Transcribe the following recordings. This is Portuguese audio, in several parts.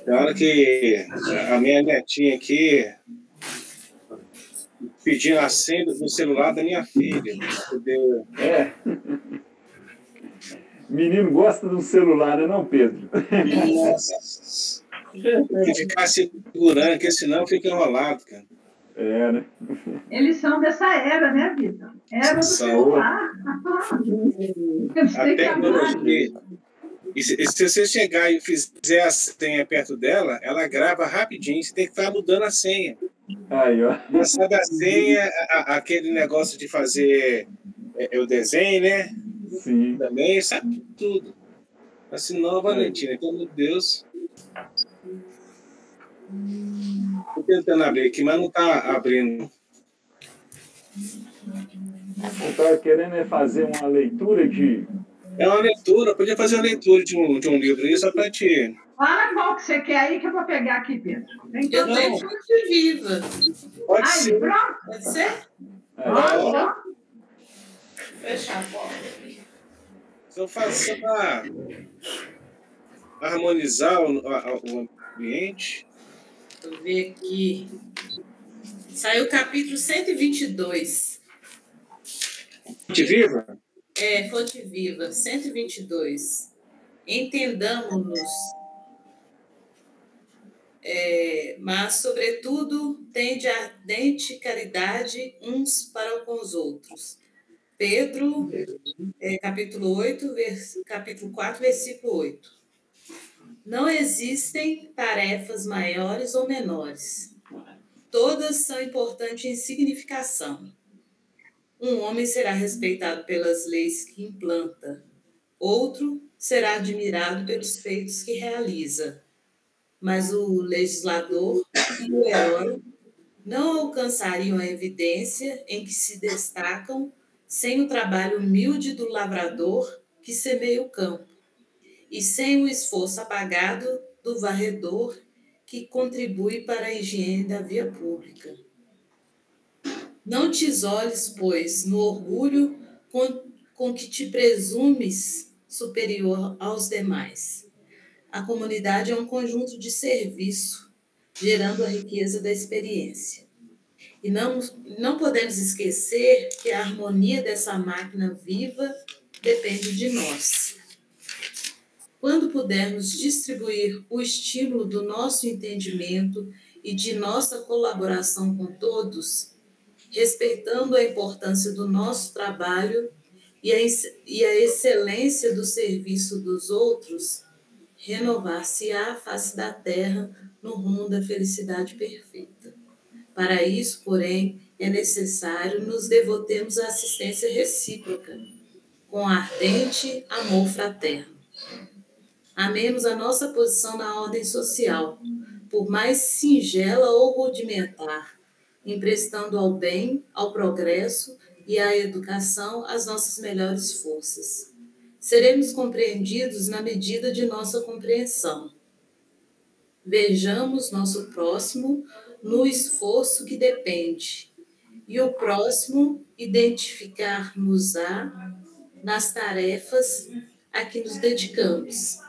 Na hora que a minha netinha aqui pedindo a senha do celular da minha filha. É. Menino gosta do celular, não, Pedro? Nossa. Tem que ficar segurando, porque senão fica enrolado, cara. É, né? Eles são dessa era, né, Vitor? Era do celular. A tecnologia. E se você chegar e fizer a senha perto dela, ela grava rapidinho. Você tem que estar mudando a senha. Aí, ó. Não sabe a senha, aquele negócio de fazer o desenho, né? Sim. Também sabe tudo. Assim, não, Valentina, pelo amor de Deus. Estou tentando abrir aqui, mas não está abrindo. Eu estava querendo fazer uma leitura de... É uma leitura, podia fazer uma leitura de um livro aí, só para te... Fala qual que você quer aí, que eu vou pegar aqui, Pedro. Eu tenho Fonte Viva. Pode ser. Pronto. Pode ser? Pode. Fechar a porta. Só para harmonizar o ambiente. Deixa eu ver aqui. Saiu o capítulo 122. Fonte Viva? É, Fonte Viva, 122. Entendamos-nos, mas, sobretudo, tende ardente caridade uns para com os outros. Pedro, capítulo 4, versículo 8. Não existem tarefas maiores ou menores. Todas são importantes em significação. Um homem será respeitado pelas leis que implanta. Outro será admirado pelos feitos que realiza. Mas o legislador e o herói não alcançariam a evidência em que se destacam sem o trabalho humilde do lavrador que semeia o campo e sem o esforço apagado do varredor que contribui para a higiene da via pública. Não te isoles, pois, no orgulho com que te presumes superior aos demais. A comunidade é um conjunto de serviço, gerando a riqueza da experiência. E não podemos esquecer que a harmonia dessa máquina viva depende de nós. Quando pudermos distribuir o estímulo do nosso entendimento e de nossa colaboração com todos, respeitando a importância do nosso trabalho e a excelência do serviço dos outros, renovar-se-á a face da terra no rumo da felicidade perfeita. Para isso, porém, é necessário nos devotemos à assistência recíproca, com ardente amor fraterno. Amemos a nossa posição na ordem social, por mais singela ou rudimentar, emprestando ao bem, ao progresso e à educação as nossas melhores forças. Seremos compreendidos na medida de nossa compreensão. Vejamos nosso próximo no esforço que depende, e o próximo identificar-nos-á nas tarefas a que nos dedicamos.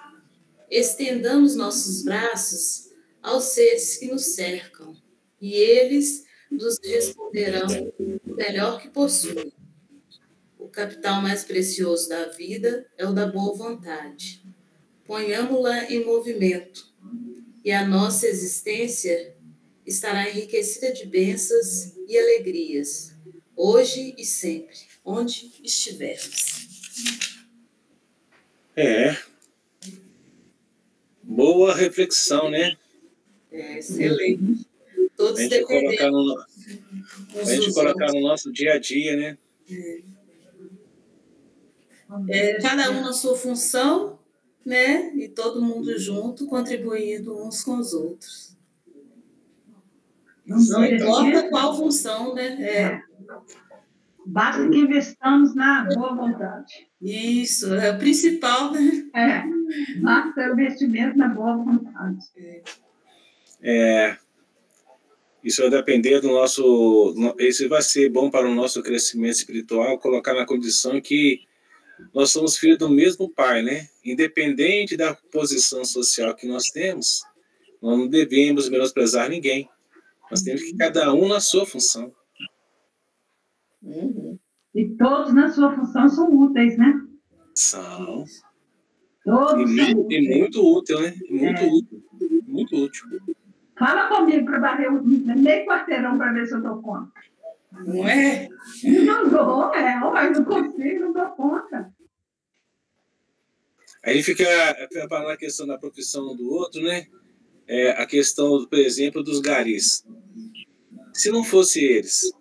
Estendamos nossos braços aos seres que nos cercam, e eles nos responderão o melhor que possuem. O capital mais precioso da vida é o da boa vontade. Ponhamo-la em movimento, e a nossa existência estará enriquecida de bênçãos e alegrias, hoje e sempre, onde estivermos. Boa reflexão, né? Excelente. Todos a gente colocar no nosso dia a dia, né? Cada um na sua função, né? E todo mundo junto, contribuindo uns com os outros. Não importa qual função, né? Basta que investamos na boa vontade. Isso, é o principal, né? Basta o investimento na boa vontade. Isso vai depender do nosso... Isso vai ser bom para o nosso crescimento espiritual, colocar na condição que nós somos filhos do mesmo pai, né? Independente da posição social que nós temos, nós não devemos menosprezar ninguém. Nós temos que cada um na sua função. E todos na sua função são úteis, né? São. Todos são E úteis. muito útil, né? Muito útil. Muito útil. Fala comigo para varrer meio quarteirão para ver se eu dou conta. Não é? Não dou, não consigo, não dou conta. Aí fica falando a questão da profissão do outro, né? A questão, por exemplo, dos garis. Se não fosse eles,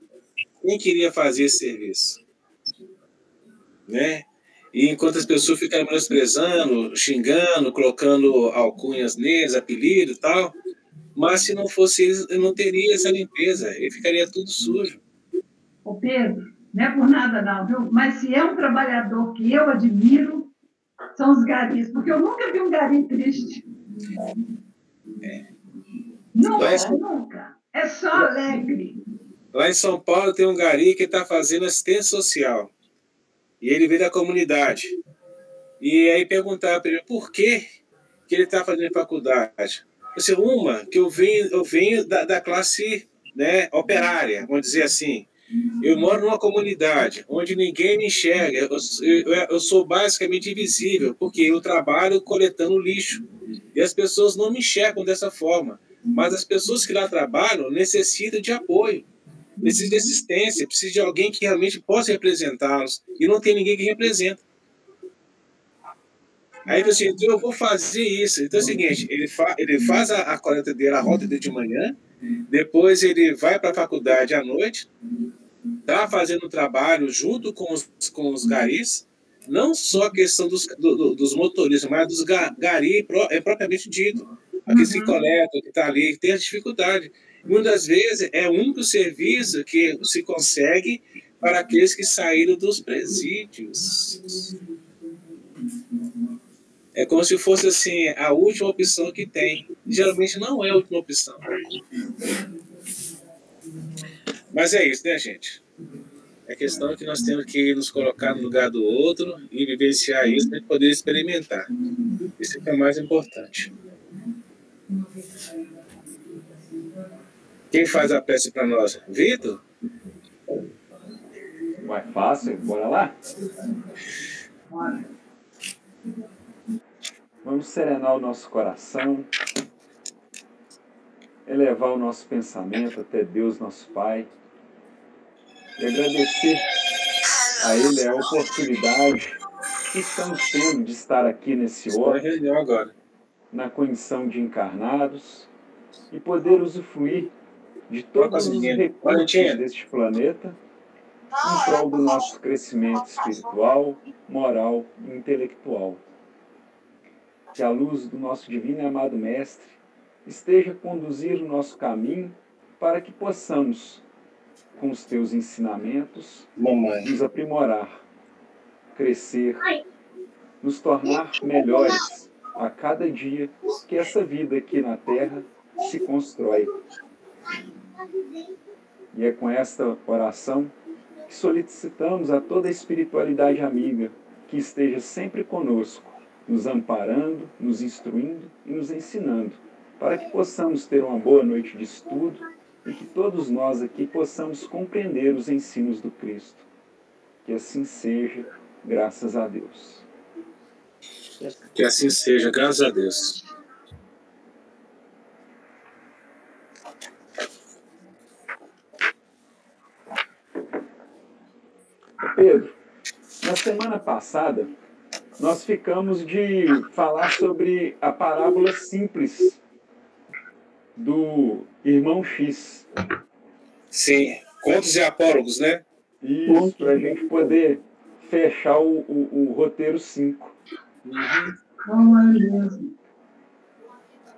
quem queria fazer esse serviço? Né? E enquanto as pessoas ficaram menosprezando, xingando, colocando alcunhas neles, apelido e tal, mas se não fosse eles, eu não teria essa limpeza, ele ficaria tudo sujo. Ô Pedro, não é por nada não, viu? Mas se é um trabalhador que eu admiro, são os garis, porque eu nunca vi um gari triste. Nunca. É só alegre. Lá em São Paulo tem um gari que está fazendo assistência social. E ele veio da comunidade. E aí perguntaram para ele por que ele está fazendo faculdade. Uma, que eu venho da classe, né, operária, vamos dizer assim. Eu moro numa comunidade onde ninguém me enxerga. Eu sou basicamente invisível, porque eu trabalho coletando lixo. E as pessoas não me enxergam dessa forma. Mas as pessoas que lá trabalham necessitam de apoio, necessitam de assistência, precisam de alguém que realmente possa representá-los. E não tem ninguém que representa. Aí eu assim, então eu vou fazer isso. Então é o seguinte, ele faz a coleta dele, a rota dele de manhã, depois ele vai para a faculdade à noite, está fazendo trabalho junto com os garis, não só a questão dos motoristas, mas dos garis propriamente dito. Aqueles que coletam, que está ali, que tem a dificuldade. Muitas vezes é o único serviço que se consegue para aqueles que saíram dos presídios. É como se fosse assim, a última opção que tem. Geralmente não é a última opção. Mas é isso, né, gente? É questão que nós temos que nos colocar no lugar do outro e vivenciar isso para poder experimentar. Isso é o mais importante. Quem faz a prece para nós? Vitor? Mais fácil, bora lá? Vamos serenar o nosso coração, elevar o nosso pensamento até Deus, nosso Pai, e agradecer a Ele a oportunidade que estamos tendo de estar aqui nesse reunião agora, na condição de encarnados, e poder usufruir de todos os recursos deste planeta em prol do nosso crescimento espiritual, moral e intelectual. Que a luz do nosso divino e amado Mestre esteja a conduzir o nosso caminho para que possamos, com os teus ensinamentos, nos aprimorar, crescer, nos tornar melhores a cada dia que essa vida aqui na Terra se constrói. E é com esta oração que solicitamos a toda a espiritualidade amiga que esteja sempre conosco, nos amparando, nos instruindo e nos ensinando, para que possamos ter uma boa noite de estudo e que todos nós aqui possamos compreender os ensinos do Cristo. Que assim seja, graças a Deus. Que assim seja, graças a Deus. Pedro, na semana passada, nós ficamos de falar sobre a parábola simples do irmão X. Sim, contos e apólogos, né? Isso, para a gente poder fechar o roteiro 5.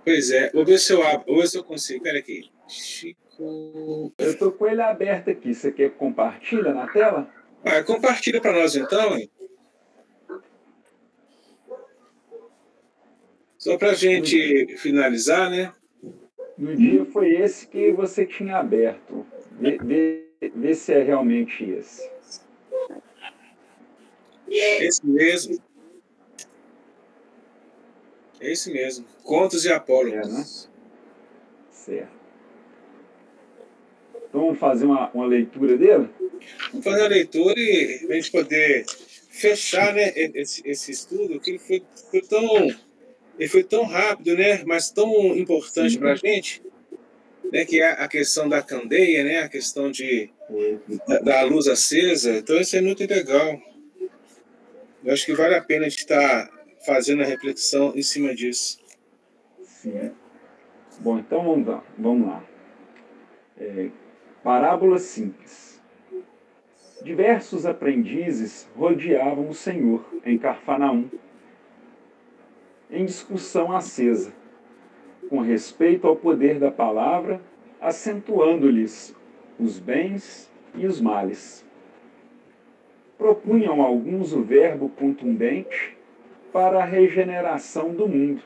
Pois é, vou ver se eu abro, vou ver se eu consigo. Pera aqui. Chico. Eu estou com ele aberto aqui. Você quer que compartilha na tela? Compartilha para nós então, hein? Só para a gente finalizar, né? No dia foi esse que você tinha aberto. Vê se é realmente esse. Esse mesmo. É esse mesmo. Contos de Apolo. Né? Certo. Então vamos fazer uma leitura dele? Vamos fazer a leitura e a gente poder fechar, né, esse estudo, que ele foi tão rápido, né, mas tão importante para a gente, né, que é a questão da candeia, né, a questão da luz acesa. Então isso é muito legal. Eu acho que vale a pena a gente estar fazendo a reflexão em cima disso. Sim. Bom, então vamos lá. Parábola simples. Diversos aprendizes rodeavam o Senhor em Cafarnaum, em discussão acesa, com respeito ao poder da palavra, acentuando-lhes os bens e os males. Propunham alguns o verbo contundente para a regeneração do mundo,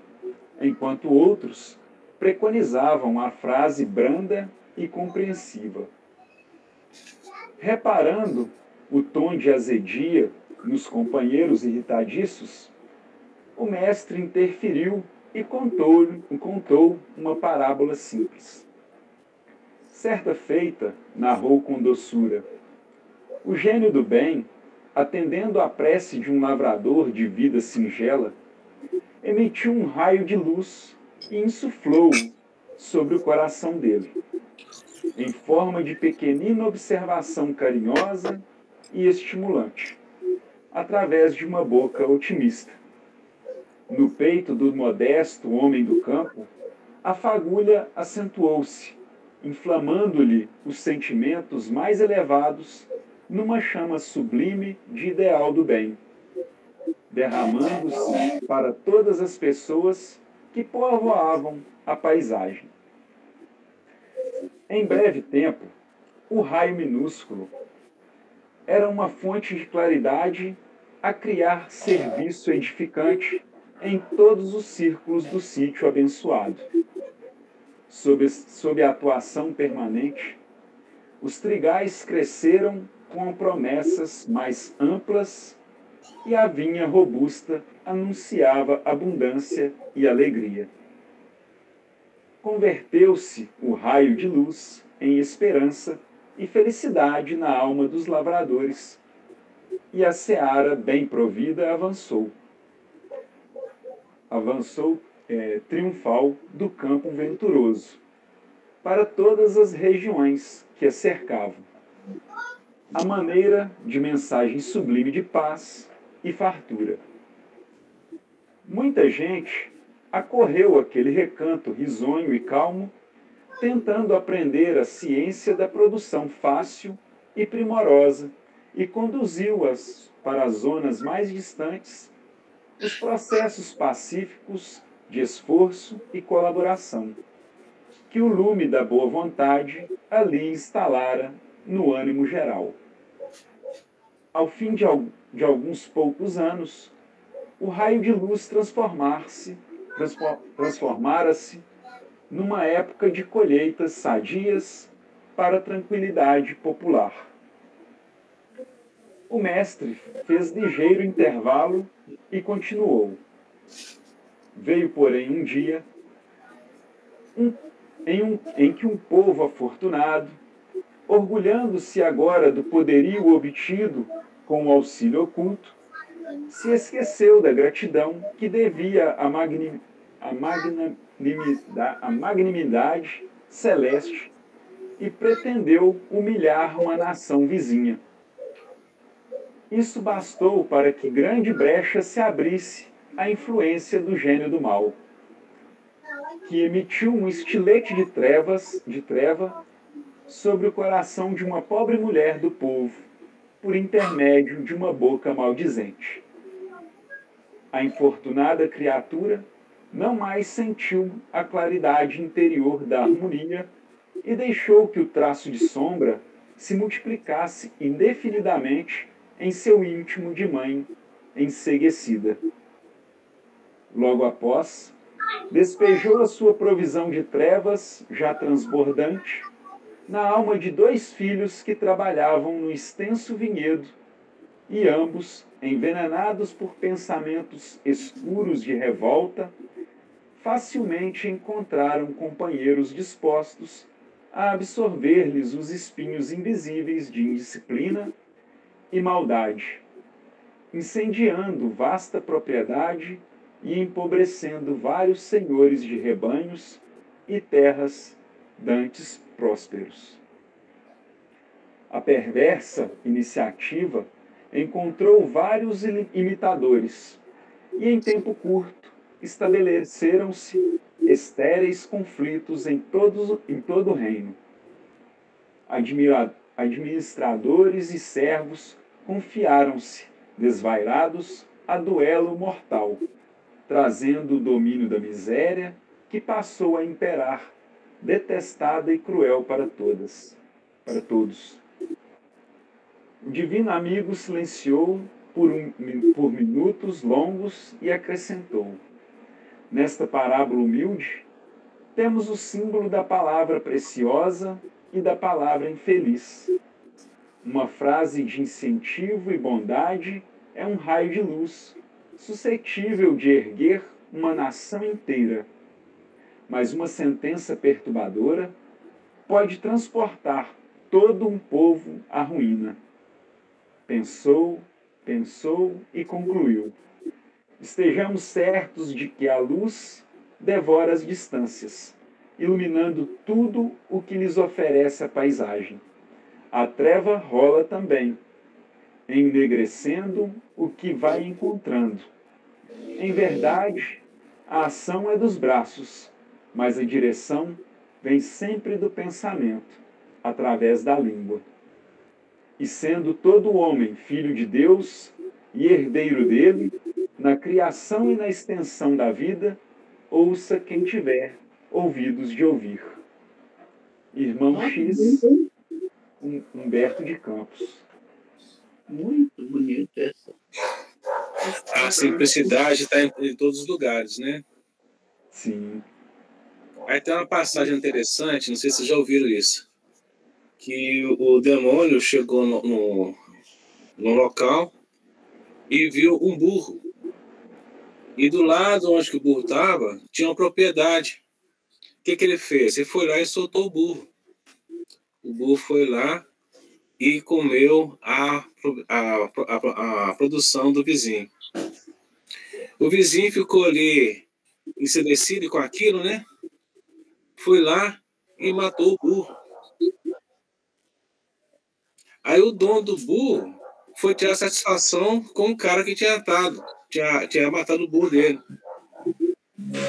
enquanto outros preconizavam a frase branda e compreensiva. Reparando o tom de azedia nos companheiros irritadiços, o mestre interferiu e contou uma parábola simples. Certa feita, narrou com doçura, o gênio do bem, atendendo à prece de um lavrador de vida singela, emitiu um raio de luz e insuflou-o sobre o coração dele, em forma de pequenina observação carinhosa e estimulante, através de uma boca otimista. No peito do modesto homem do campo, a fagulha acentuou-se, inflamando-lhe os sentimentos mais elevados numa chama sublime de ideal do bem, derramando-se para todas as pessoas que povoavam a paisagem. Em breve tempo, o raio minúsculo era uma fonte de claridade a criar serviço edificante em todos os círculos do sítio abençoado. Sob a atuação permanente, os trigais cresceram com promessas mais amplas e a vinha robusta anunciava abundância e alegria. Converteu-se o raio de luz em esperança e felicidade na alma dos lavradores, e a seara bem provida avançou triunfal do campo venturoso, para todas as regiões que a cercavam, à maneira de mensagem sublime de paz e fartura. Muita gente acorreu àquele recanto risonho e calmo, tentando aprender a ciência da produção fácil e primorosa, e conduziu-as para as zonas mais distantes os processos pacíficos de esforço e colaboração, que o lume da boa vontade ali instalara no ânimo geral. Ao fim de alguns poucos anos, o raio de luz transformara-se numa época de colheitas sadias para a tranquilidade popular. O mestre fez ligeiro intervalo e continuou. Veio, porém, um dia em que um povo afortunado, orgulhando-se agora do poderio obtido com o auxílio oculto, se esqueceu da gratidão que devia à magnanimidade celeste e pretendeu humilhar uma nação vizinha. Isso bastou para que grande brecha se abrisse à influência do gênio do mal, que emitiu um estilete de treva sobre o coração de uma pobre mulher do povo, por intermédio de uma boca maldizente. A infortunada criatura não mais sentiu a claridade interior da harmonia e deixou que o traço de sombra se multiplicasse indefinidamente em seu íntimo de mãe enceguecida. Logo após, despejou a sua provisão de trevas, já transbordante, na alma de 2 filhos que trabalhavam no extenso vinhedo, e ambos envenenados por pensamentos escuros de revolta, facilmente encontraram companheiros dispostos a absorver-lhes os espinhos invisíveis de indisciplina e maldade, incendiando vasta propriedade e empobrecendo vários senhores de rebanhos e terras dantes prósperos. A perversa iniciativa encontrou vários imitadores e, em tempo curto, estabeleceram-se estéreis conflitos em todo o reino. Administradores e servos confiaram-se, desvairados, a duelo mortal, trazendo o domínio da miséria que passou a imperar, detestada e cruel para todos. O divino amigo silenciou por minutos longos e acrescentou: nesta parábola humilde, temos o símbolo da palavra preciosa e da palavra infeliz. Uma frase de incentivo e bondade é um raio de luz, suscetível de erguer uma nação inteira. Mas uma sentença perturbadora pode transportar todo um povo à ruína. Pensou e concluiu: estejamos certos de que a luz devora as distâncias, iluminando tudo o que lhes oferece a paisagem. A treva rola também, enegrecendo o que vai encontrando. Em verdade, a ação é dos braços, mas a direção vem sempre do pensamento, através da língua. E sendo todo homem filho de Deus e herdeiro dele, na criação e na extensão da vida, ouça quem tiver ouvidos de ouvir. Irmão X, Humberto de Campos. Muito bonito essa. A simplicidade está em todos os lugares, né? Sim. Aí tem uma passagem interessante, não sei se vocês já ouviram isso, que o demônio chegou no local e viu um burro. E do lado onde que o burro estava, tinha uma propriedade. O que ele fez? Ele foi lá e soltou o burro. O burro foi lá e comeu a produção do vizinho. O vizinho ficou ali ensandecido com aquilo, né? Foi lá e matou o burro. Aí o dono do burro foi tirar satisfação com o cara que tinha matado o burro dele.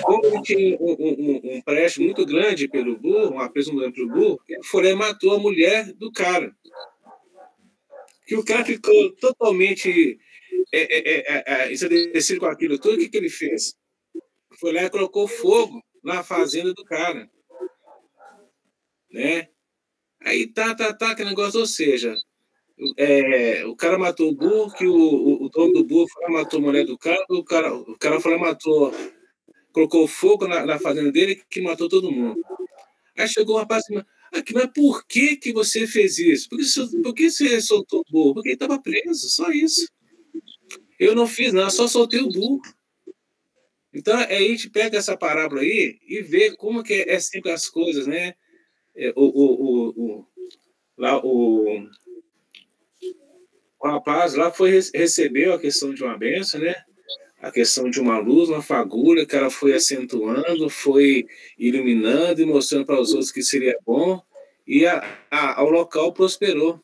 Como ele tinha um empréstimo muito grande pelo burro, uma presa muito grande pelo burro, ele foi lá e matou a mulher do cara. Que o cara ficou totalmente ensandecido com aquilo tudo. O que ele fez? Foi lá e colocou fogo na fazenda do cara. Né? Aí que negócio, ou seja, o cara matou o burro, que o dono do burro foi lá, matou a mulher do cara, o cara foi lá, matou, colocou fogo na fazenda dele, que matou todo mundo. Aí chegou o rapaz e aqui, mas por que você fez isso? Por que você soltou o burro? Porque ele estava preso, só isso. Eu não fiz nada, só soltei o burro. Então, aí a gente pega essa parábola aí e vê como que é sempre as coisas, né? O rapaz lá recebeu a questão de uma bênção, né? A questão de uma luz, uma fagulha, que ela foi acentuando, foi iluminando e mostrando para os outros que seria bom, e o local prosperou.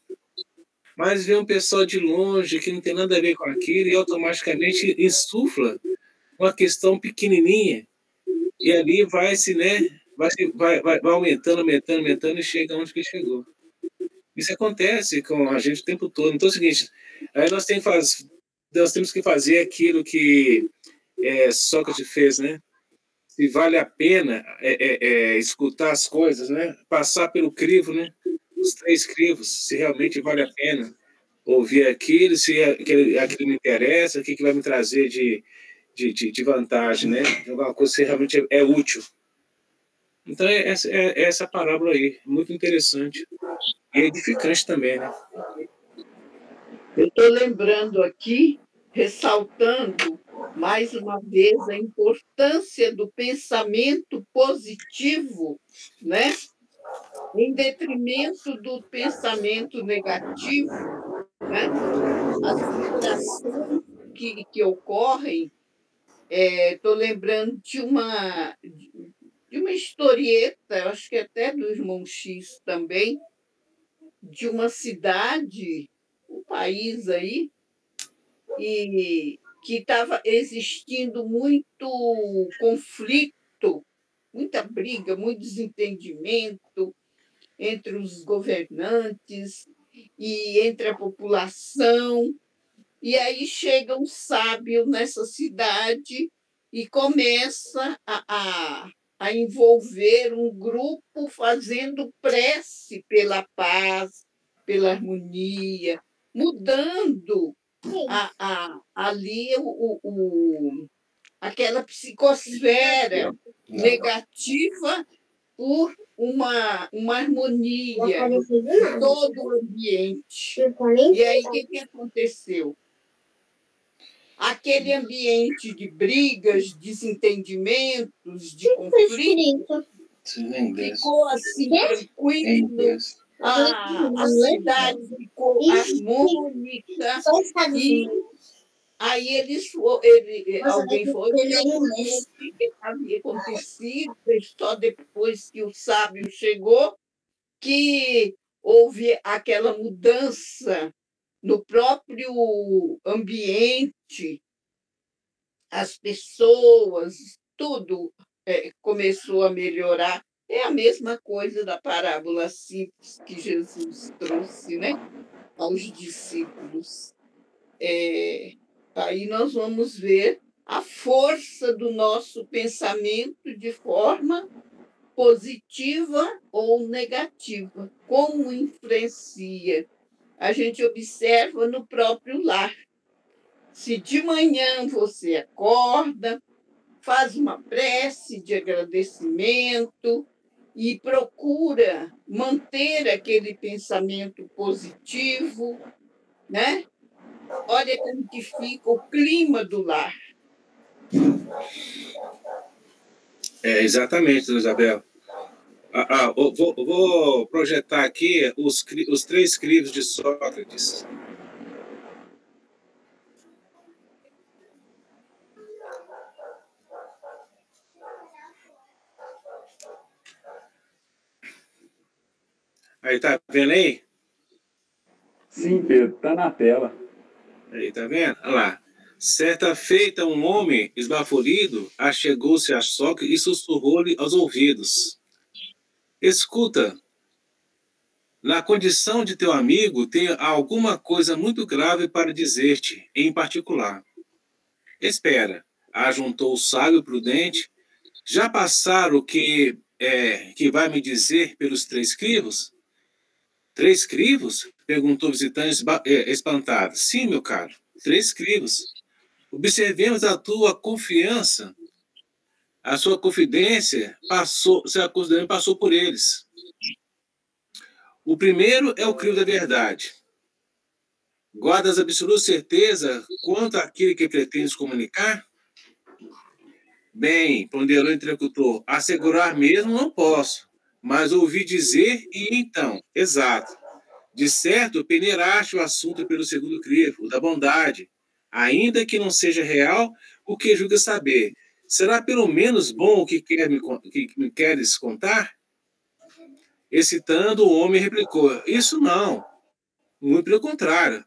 Mas vem um pessoal de longe que não tem nada a ver com aquilo e automaticamente insufla uma questão pequenininha, e ali vai aumentando e chega onde que chegou. Isso acontece com a gente o tempo todo. Então é o seguinte, aí nós temos que fazer aquilo que Sócrates fez, né? Se vale a pena escutar as coisas, né? Passar pelo crivo, né? Os 3 crivos, se realmente vale a pena ouvir aquilo, se aquilo me interessa, o que vai me trazer de vantagem, né? Alguma coisa que realmente é útil. Então, essa parábola aí, muito interessante. E edificante também, né? Eu estou lembrando aqui ressaltando mais uma vez a importância do pensamento positivo, né? Em detrimento do pensamento negativo, né? As interações que ocorrem, estou lembrando de uma historieta, eu acho que até do Irmão X também, de uma cidade, um país aí, e que estava existindo muito conflito, muita briga, muito desentendimento entre os governantes e entre a população. E aí chega um sábio nessa cidade e começa a envolver um grupo fazendo prece pela paz, pela harmonia, mudando ali aquela psicosfera negativa por uma harmonia em todo o ambiente. E aí, o que aconteceu? Aquele ambiente de brigas, desentendimentos, de conflito, ficou assim tranquilo, a cidade ficou harmônica, e aí alguém foi ver o que havia acontecido, só depois que o sábio chegou, que houve aquela mudança no próprio ambiente, as pessoas, tudo começou a melhorar. É a mesma coisa da parábola simples que Jesus trouxe, né, aos discípulos. Aí nós vamos ver a força do nosso pensamento de forma positiva ou negativa, como influencia. A gente observa no próprio lar. Se de manhã você acorda, faz uma prece de agradecimento e procura manter aquele pensamento positivo, né? Olha como que fica o clima do lar. Exatamente, dona Isabel. Vou projetar aqui os 3 crivos de Sócrates. Aí, tá vendo aí? Sim, Pedro, está na tela. Aí, tá vendo? Olha lá. Certa feita, um homem esbaforido achegou-se a Sócrates e sussurrou-lhe aos ouvidos: escuta, na condição de teu amigo, tenho alguma coisa muito grave para dizer-te, em particular. Espera, ajuntou o sábio prudente. Já passaram o que vai me dizer pelos 3 crivos? 3 crivos? Perguntou o visitante espantado. Sim, meu caro, 3 crivos. Observemos a tua confiança, a sua confidência passou por eles. O primeiro é o crivo da verdade. Guardas absoluta certeza quanto àquilo que pretendes comunicar? Bem, ponderou o interlocutor, assegurar mesmo não posso, mas ouvi dizer e então, exato. De certo, peneiraste o assunto pelo segundo crivo, o da bondade, ainda que não seja real o que julgas saber. Será pelo menos bom o que me queres contar? Excitando, o homem replicou, isso não, muito pelo contrário.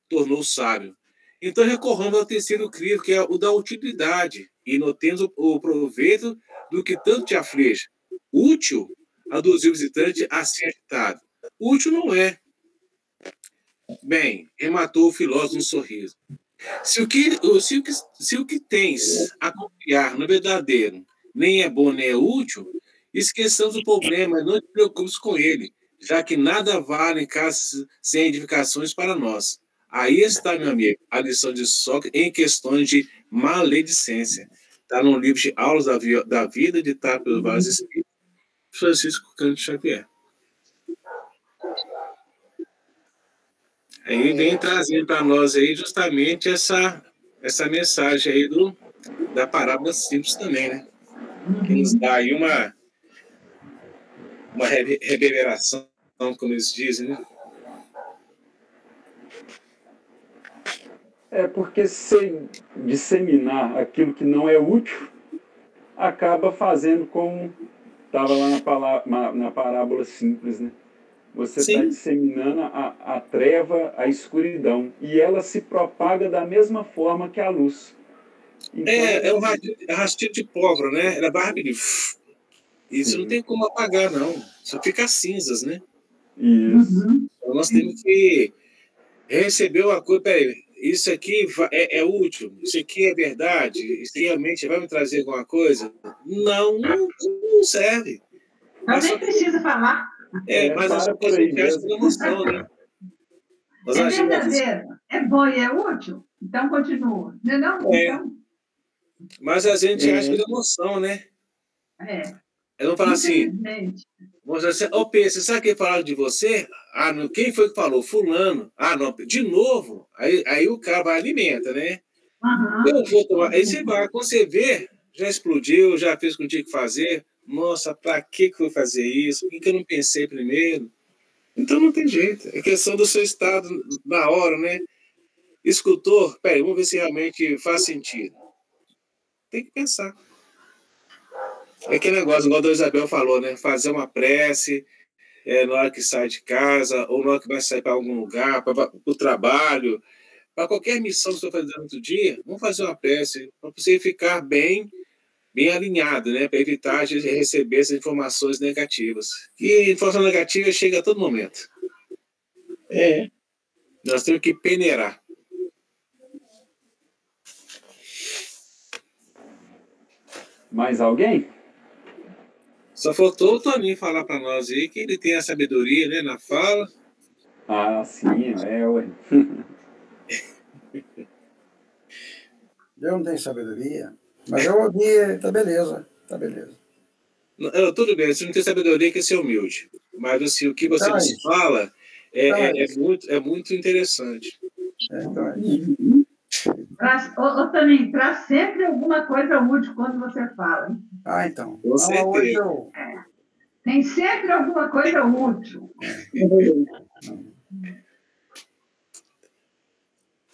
Tornou sábio. Então recorramos ao terceiro crivo, que é o da utilidade, e notemos o proveito do que tanto te aflige. Útil, aduziu o visitante assim agitado. Útil não é. Bem, rematou o filósofo um sorriso. Se o que tens a confiar no verdadeiro nem é bom nem é útil, esqueçamos o problema e não te preocupes com ele, já que nada vale em casa sem edificações para nós. Aí está, meu amigo, a lição de Sócrates em questões de maledicência. Está no livro de Aulas da Vida, ditado pelos vários espíritos, Francisco Cândido Xavier. Aí vem trazendo para nós aí justamente essa mensagem aí da parábola simples também, né? Que nos dá aí uma reverberação, como eles dizem, né? Porque disseminar aquilo que não é útil acaba fazendo como estava lá na parábola simples, né? Você está disseminando a treva, a escuridão, e ela se propaga da mesma forma que a luz. Então, é um rastilho de pólvora, né? Ela vai rapidinho. Isso não tem como apagar, não. Só fica cinzas, né? Isso. Então, nós temos que receber uma coisa. Peraí, isso aqui é útil? Isso aqui é verdade? Isso realmente vai me trazer alguma coisa? Não serve. Mas nem precisa falar. Mas a gente acha pela emoção, né? É verdadeiro, é bom e é útil, então continua. Não? Então... Mas a gente acha pela emoção, né? Eu não falo assim, Pedro, você sabe quem falaram de você? Quem foi que falou? Fulano. Não, de novo? Aí o cara vai alimenta, né? Eu vou tomar. Aí você vai, quando você vê, já explodiu, já fez o que tinha que fazer. Nossa, pra que eu fui fazer isso? Por que eu não pensei primeiro? Então não tem jeito. É questão do seu estado na hora, né? Escultor, peraí, vamos ver se realmente faz sentido. Tem que pensar. É aquele negócio, igual a Dona Isabel falou, né? Fazer uma prece na hora que sai de casa, ou na hora que vai sair para algum lugar, para o trabalho, para qualquer missão que você for fazer no dia, vamos fazer uma prece para você ficar bem alinhado, né? Para evitar de receber essas informações negativas. E informação negativa chega a todo momento. Nós temos que peneirar. Mais alguém? Só faltou o Toninho falar para nós aí que ele tem a sabedoria, né, na fala. Sim, ué. Eu não tenho sabedoria, mas eu ouvi, tá beleza. Tudo bem, você não tem sabedoria, que é ser humilde. Mas assim, o que você nos fala é muito interessante. Então é isso. Toninho, traz sempre alguma coisa útil quando você fala. Hein? Então. Com certeza. Hoje eu... Tem sempre alguma coisa útil.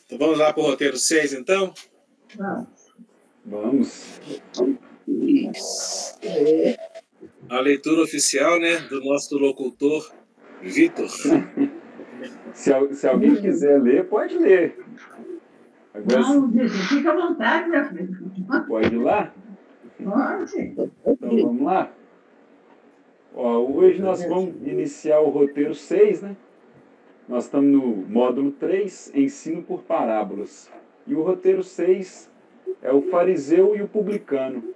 Então vamos lá para o roteiro 6, então? Vamos. A leitura oficial, né, do nosso locutor, Vitor. Se alguém quiser ler, pode ler. Agora, não, fica à vontade, minha filha. Pode ir lá? Pode. Então vamos lá. Hoje nós vamos iniciar o roteiro 6, né? Nós estamos no módulo 3, ensino por parábolas. E o roteiro 6 é o fariseu e o publicano.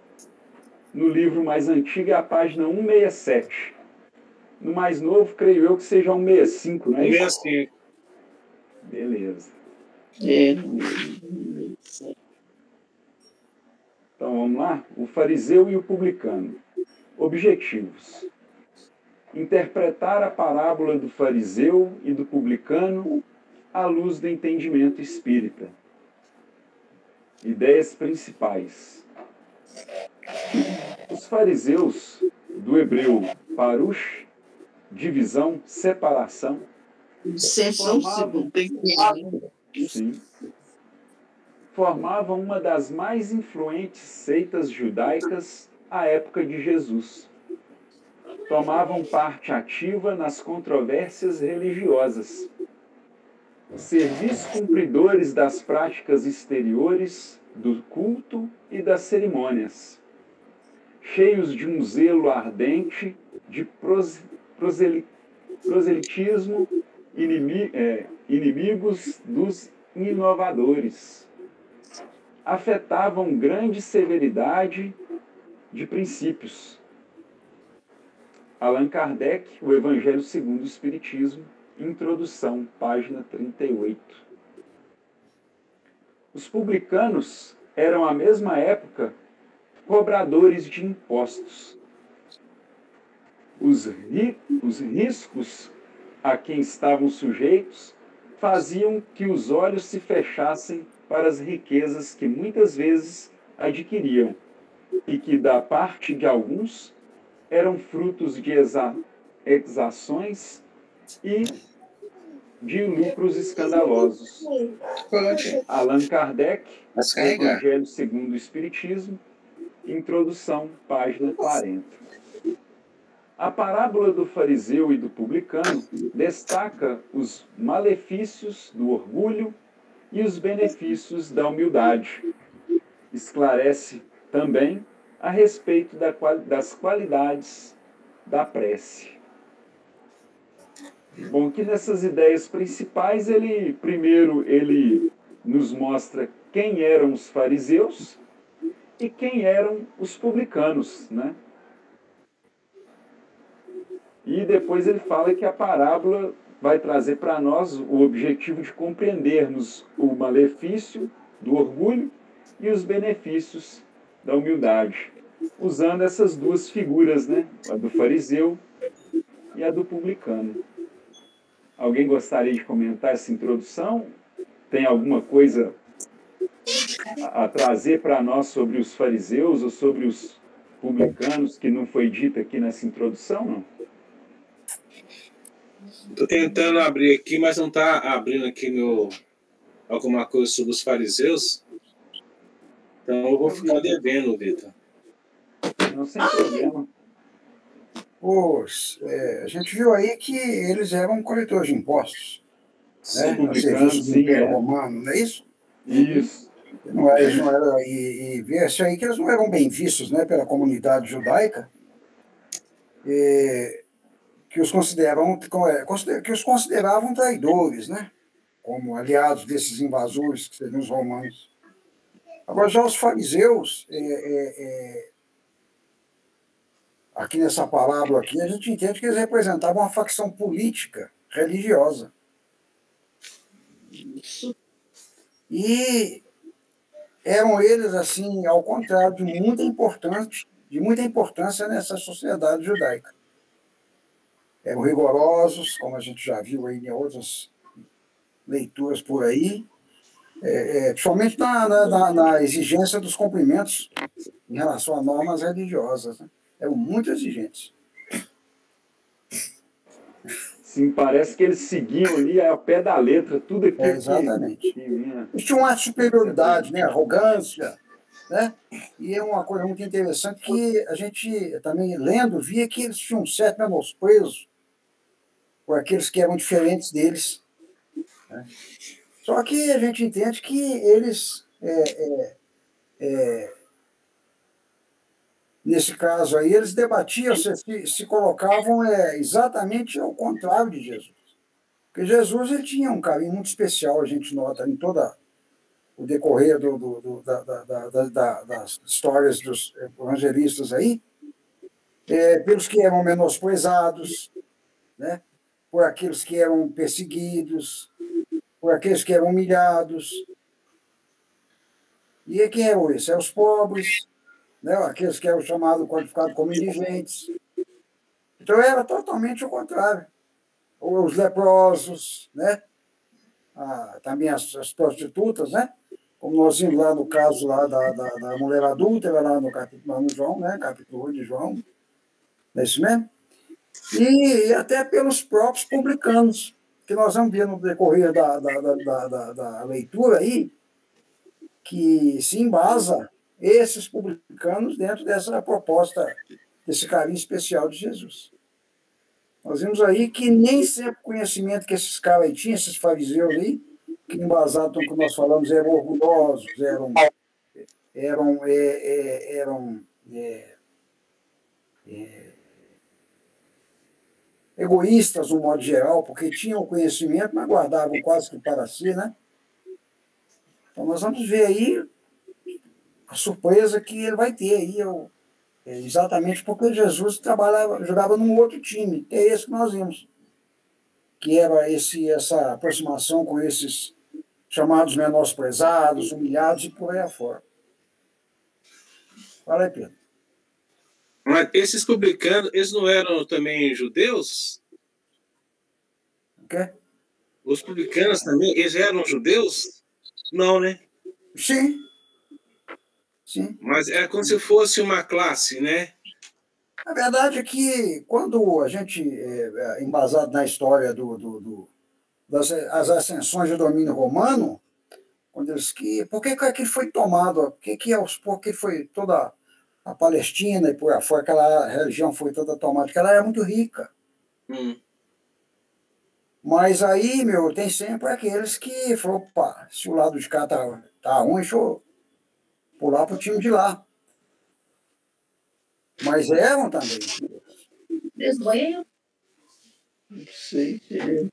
No livro mais antigo é a página 167. No mais novo, creio eu que seja 165, não é isso? 165. Beleza. Então vamos lá? O fariseu e o publicano. Objetivos: interpretar a parábola do fariseu e do publicano à luz do entendimento espírita. Ideias principais. Os fariseus, do hebreu parush, divisão, separação, formavam uma das mais influentes seitas judaicas à época de Jesus. Tomavam parte ativa nas controvérsias religiosas. Servis cumpridores das práticas exteriores, do culto e das cerimônias. Cheios de um zelo ardente de proselitismo, inimigos dos inovadores. Afetavam grande severidade de princípios. Allan Kardec, O Evangelho segundo o Espiritismo, Introdução, página 38. Os publicanos eram, à mesma época, cobradores de impostos. Os riscos a quem estavam sujeitos faziam que os olhos se fechassem para as riquezas que muitas vezes adquiriam e que, da parte de alguns, eram frutos de exações e de lucros escandalosos. Allan Kardec, Evangelho segundo o Espiritismo, introdução, página 40. A parábola do fariseu e do publicano destaca os malefícios do orgulho e os benefícios da humildade. Esclarece também a respeito das qualidades da prece. Bom, que nessas ideias principais, primeiro ele nos mostra quem eram os fariseus e quem eram os publicanos, né? E depois ele fala que a parábola vai trazer para nós o objetivo de compreendermos o malefício do orgulho e os benefícios da humildade, usando essas duas figuras, né? A do fariseu e a do publicano. Alguém gostaria de comentar essa introdução? Tem alguma coisa a trazer para nós sobre os fariseus ou sobre os publicanos que não foi dito aqui nessa introdução, não? Estou tentando abrir aqui, mas não está abrindo aqui alguma coisa sobre os fariseus. Então eu vou ficar devendo, Vitor. Não, sem problema. A gente viu aí que eles eram coletores de impostos. Sim, né? A serviço do Império Romano, não é isso? Isso. E vê-se aí que eles não eram bem vistos, né, pela comunidade judaica, que os consideravam traidores, né, como aliados desses invasores, que seriam os romanos. Agora, já os fariseus, aqui nessa parábola aqui, a gente entende que eles representavam uma facção política, religiosa. E eram eles, assim, ao contrário, de muita importância nessa sociedade judaica. Eram rigorosos, como a gente já viu aí em outras leituras por aí, principalmente na exigência dos cumprimentos em relação a normas religiosas, né? Eram muito exigentes. Sim, parece que eles seguiam ali ao pé da letra, tudo aquilo exatamente. Eles tinham uma superioridade, né? Arrogância, né? E é uma coisa muito interessante que a gente também, lendo, via que eles tinham um certo menosprezo por aqueles que eram diferentes deles, né? Só que a gente entende que eles, nesse caso aí, eles debatiam, se colocavam exatamente ao contrário de Jesus. Porque Jesus ele tinha um carinho muito especial, a gente nota em todo o decorrer das histórias dos evangelistas aí, pelos que eram menosprezados, né? Por aqueles que eram perseguidos, por aqueles que eram humilhados. E quem eram esses? Os pobres, né? Aqueles que eram qualificados como indigentes. Então era totalmente o contrário. Os leprosos, né? Também as prostitutas, né? Como nós vimos lá no caso lá da mulher adulta, lá no capítulo lá no João, né? Capítulo 8 de João. Não é isso mesmo? E até pelos próprios publicanos, que nós vamos ver no decorrer da leitura aí, que se embasa esses publicanos dentro dessa proposta, desse carinho especial de Jesus. Nós vimos aí que nem sempre o conhecimento que esses caras aí tinham, esses fariseus aí, que embasado no que nós falamos, eram orgulhosos, eram egoístas, no modo geral, porque tinham o conhecimento, mas guardavam quase que para si, né? Então, nós vamos ver aí a surpresa que ele vai ter aí, exatamente porque Jesus jogava num outro time, que é esse que nós vimos, que era essa aproximação com esses chamados menosprezados, humilhados e por aí afora. Fala aí, Pedro. Mas esses publicanos, eles não eram também judeus? O quê? Os publicanos também, eles eram judeus? Não, né? Sim, sim. Mas é como se fosse uma classe, né? A verdade é que quando a gente, embasado na história das as ascensões do domínio romano, quando eles por que foi tomado, por que foi toda a Palestina e por aí fora, aquela região foi toda tomada, porque ela era muito rica. Mas aí, meu, tem sempre aqueles que falam, opa, se o lado de cá tá ruim, deixa eu pular pro time de lá. Mas eram também. Não sei se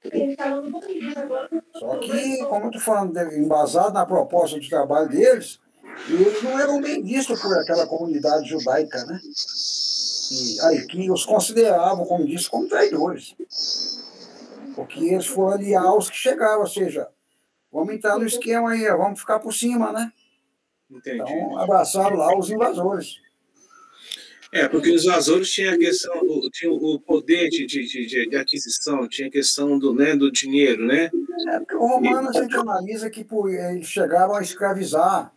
Só que, como eu estou falando, embasado na proposta de trabalho deles, eles não eram bem vistos por aquela comunidade judaica, né? E aí que os consideravam, como disse, como traidores. Porque eles foram aliar os que chegaram, ou seja, vamos entrar no esquema aí, vamos ficar por cima, né? Entendi. Então, abraçaram lá os invasores. Porque os invasores tinham a questão, tinha o poder de aquisição, tinha a questão do dinheiro, né? Porque o romano, a gente analisa que eles chegaram a escravizar,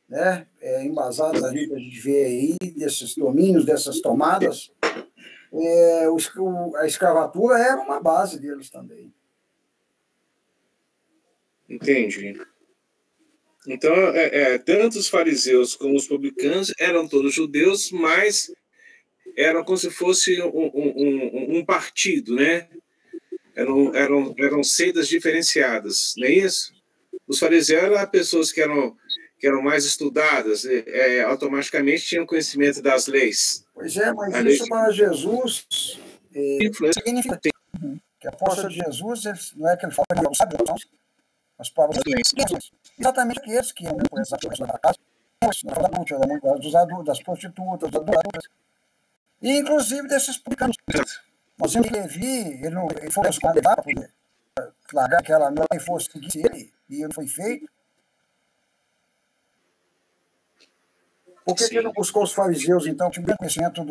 né? Embasado a gente vê aí desses domínios, dessas tomadas, a escravatura era uma base deles também. Entendi. Então, tanto os fariseus como os publicanos eram todos judeus, mas eram como se fosse um partido, né? Eram seitas diferenciadas, não é isso? Os fariseus eram pessoas que eram mais estudadas, automaticamente tinham conhecimento das leis. Pois é, mas isso para Jesus significa que a aposta de Jesus, não é que ele fala que é o sábio, mas para os exatamente aqueles que iam por essa coisa da casa, das prostitutas, das adoradoras, e inclusive desses publicanos. Nós vimos que Levi, ele foi escolhido para poder largar aquela não e fosse seguir ele, e ele foi feito. Por que ele não buscou os fariseus, então, que tinham conhecimento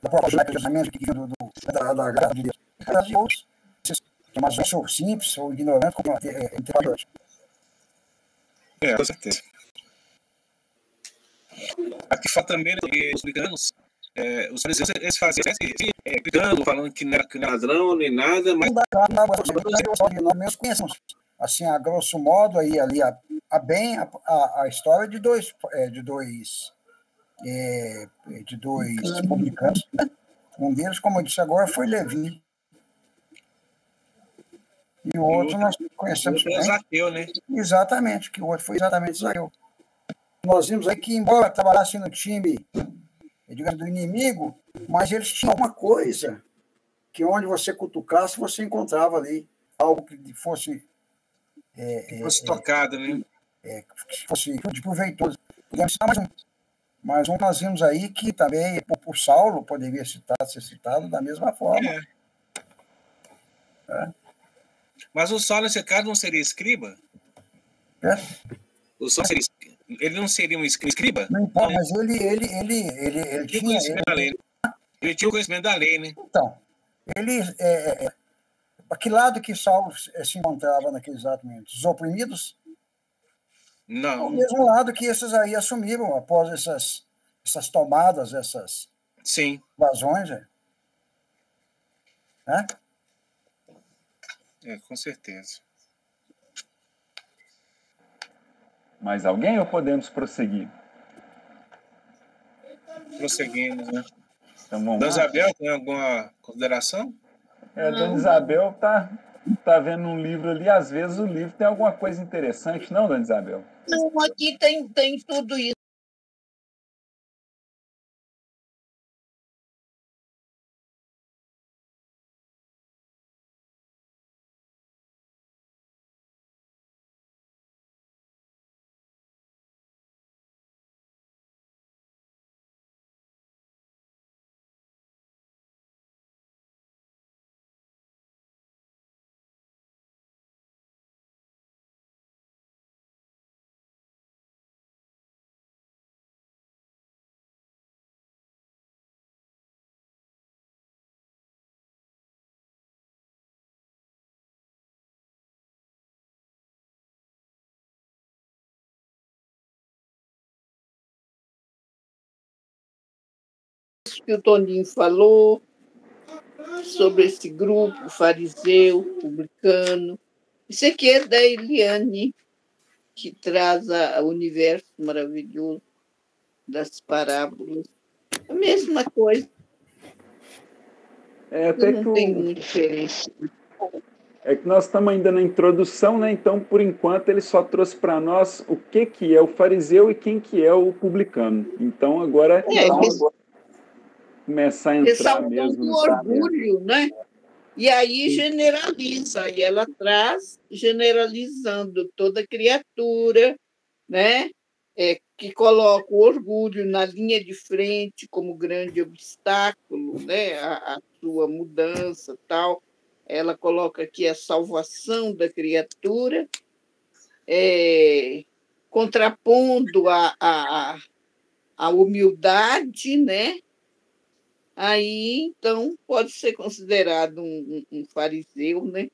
da própria casamento da graça de Deus? E outros, mas eu sou simples, ou ignorante, como entre outros. Com certeza. Aqui fala também os publicanos, os fariseus, eles faziam brigando, falando que não era ladrão nem nada, mas nós mesmos conhecemos, assim, a grosso modo, aí, ali, a história de dois publicanos. Um deles, como eu disse agora, foi Levi. E o outro nós conhecemos bem. Zaqueu, né? Exatamente, que o outro foi exatamente Zaqueu. Nós vimos aí que, embora trabalhassem no time, digamos, do inimigo, mas eles tinham uma coisa que onde você cutucasse, você encontrava ali algo que fosse... fosse tocado, né? Que fosse de proveitoso. Podemos citar mais um nós vimos aí que também, por Saulo, poderia ser citado da mesma forma. Mas o Saulo, nesse caso, não seria escriba? O Saulo ele não seria um escriba? Não importa, mas ele tinha conhecimento da lei. Ele tinha o conhecimento da lei, né? Então, a que lado que Saulo se encontrava naquele exato momento? Os oprimidos? Não. O mesmo lado que esses aí assumiram após essas tomadas, essas invasões. Com certeza. Mais alguém ou podemos prosseguir? Prosseguimos, né? Então, vamos Dona Isabel, tem alguma consideração? Dona Isabel tá vendo um livro ali, às vezes o livro tem alguma coisa interessante, não, Dona Isabel? Não, aqui tem tudo isso. isso que o Toninho falou, sobre esse grupo fariseu, publicano. Isso aqui é da Eliane, que traz o universo maravilhoso das parábolas. A mesma coisa. Até não tem muita diferença. É que nós estamos ainda na introdução, né? Então, por enquanto, ele só trouxe para nós o que é o fariseu e quem que é o publicano. Então, agora nós vamos começar a entrar mesmo no orgulho, né? E aí generaliza, e ela traz generalizando toda criatura, né? Que coloca o orgulho na linha de frente como grande obstáculo, né? A sua mudança, tal. Ela coloca aqui a salvação da criatura, contrapondo a humildade, né? Aí, então, pode ser considerado um fariseu, né?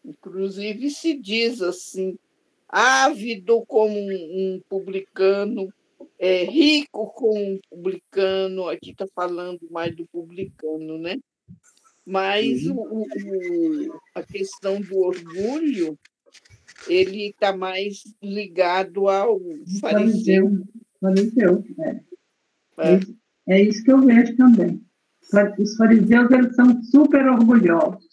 Inclusive, se diz assim, ávido como um publicano, rico como um publicano, aqui está falando mais do publicano, né? Mas a questão do orgulho, ele está mais ligado ao fariseu. Fariseu, é isso que eu vejo também. Os fariseus, eles são super orgulhosos.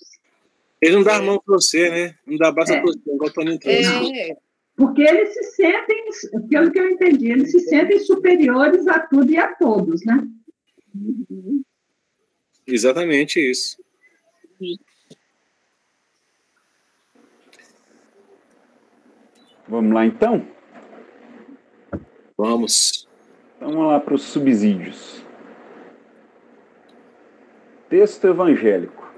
Ele não dá a mão para você, né? Não dá basta para você, igual o Toninho trouxe. Porque eles se sentem, pelo que eu entendi, eles se sentem superiores a tudo e a todos, né? Exatamente isso. Vamos lá, então? Vamos. Então, vamos lá para os subsídios. Texto evangélico.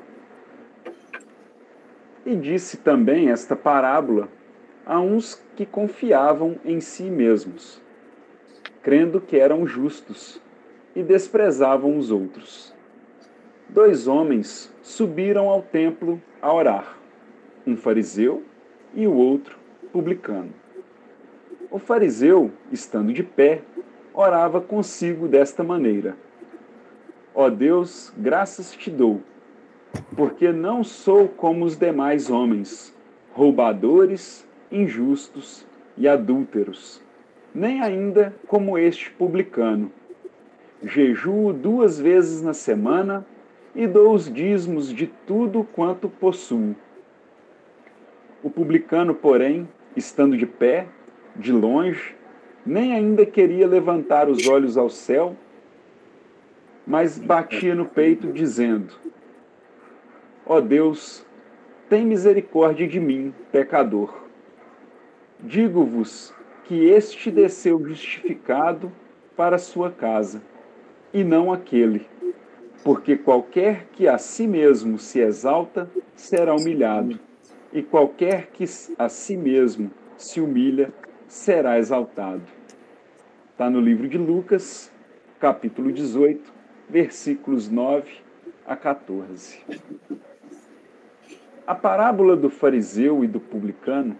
E disse também esta parábola a uns que confiavam em si mesmos, crendo que eram justos, e desprezavam os outros. 2 homens subiram ao templo a orar, um fariseu e o outro publicano. O fariseu, estando de pé, orava consigo desta maneira: Ó Deus, graças te dou, porque não sou como os demais homens, roubadores, injustos e adúlteros, nem ainda como este publicano. Jejuo 2 vezes na semana e dou os dízimos de tudo quanto possuo. O publicano, porém, estando de pé, de longe, nem ainda queria levantar os olhos ao céu, mas batia no peito, dizendo: Ó Deus, tem misericórdia de mim, pecador. Digo-vos que este desceu justificado para a sua casa, e não aquele, porque qualquer que a si mesmo se exalta será humilhado, e qualquer que a si mesmo se humilha será exaltado. Está no livro de Lucas, capítulo 18, versículos 9 a 14. A parábola do fariseu e do publicano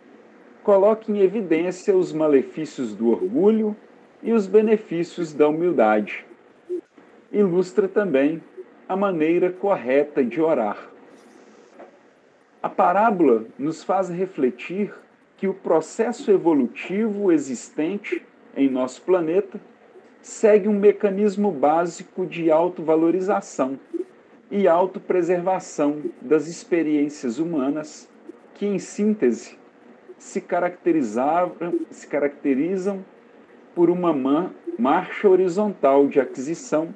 coloca em evidência os malefícios do orgulho e os benefícios da humildade. Ilustra também a maneira correta de orar. A parábola nos faz refletir que o processo evolutivo existente em nosso planeta segue um mecanismo básico de autovalorização e autopreservação das experiências humanas que, em síntese, se caracterizam por uma marcha horizontal de aquisição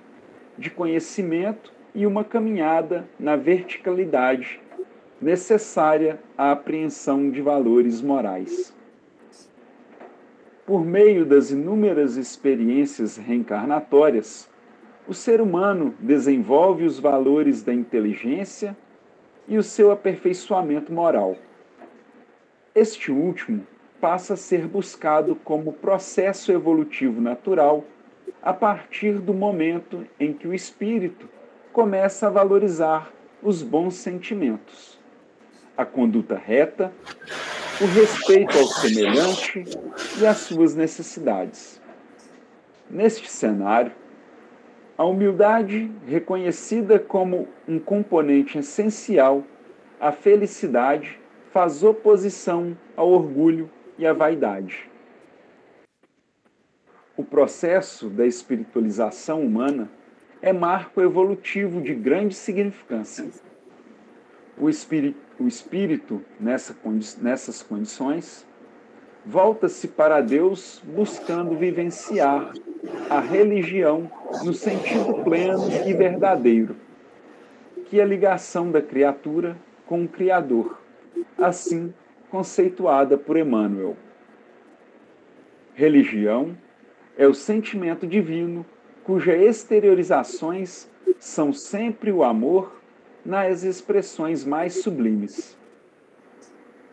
de conhecimento e uma caminhada na verticalidade necessária à apreensão de valores morais. Por meio das inúmeras experiências reencarnatórias, o ser humano desenvolve os valores da inteligência e o seu aperfeiçoamento moral. Este último passa a ser buscado como processo evolutivo natural a partir do momento em que o espírito começa a valorizar os bons sentimentos, a conduta reta, o respeito ao semelhante e às suas necessidades. Neste cenário, A humildade, reconhecida como um componente essencial à felicidade, faz oposição ao orgulho e à vaidade. O processo da espiritualização humana é marco evolutivo de grande significância. O espírito nessas condições, volta-se para Deus buscando vivenciar a religião no sentido pleno e verdadeiro, que é a ligação da criatura com o Criador, assim conceituada por Emmanuel. Religião é o sentimento divino cujas exteriorizações são sempre o amor nas expressões mais sublimes.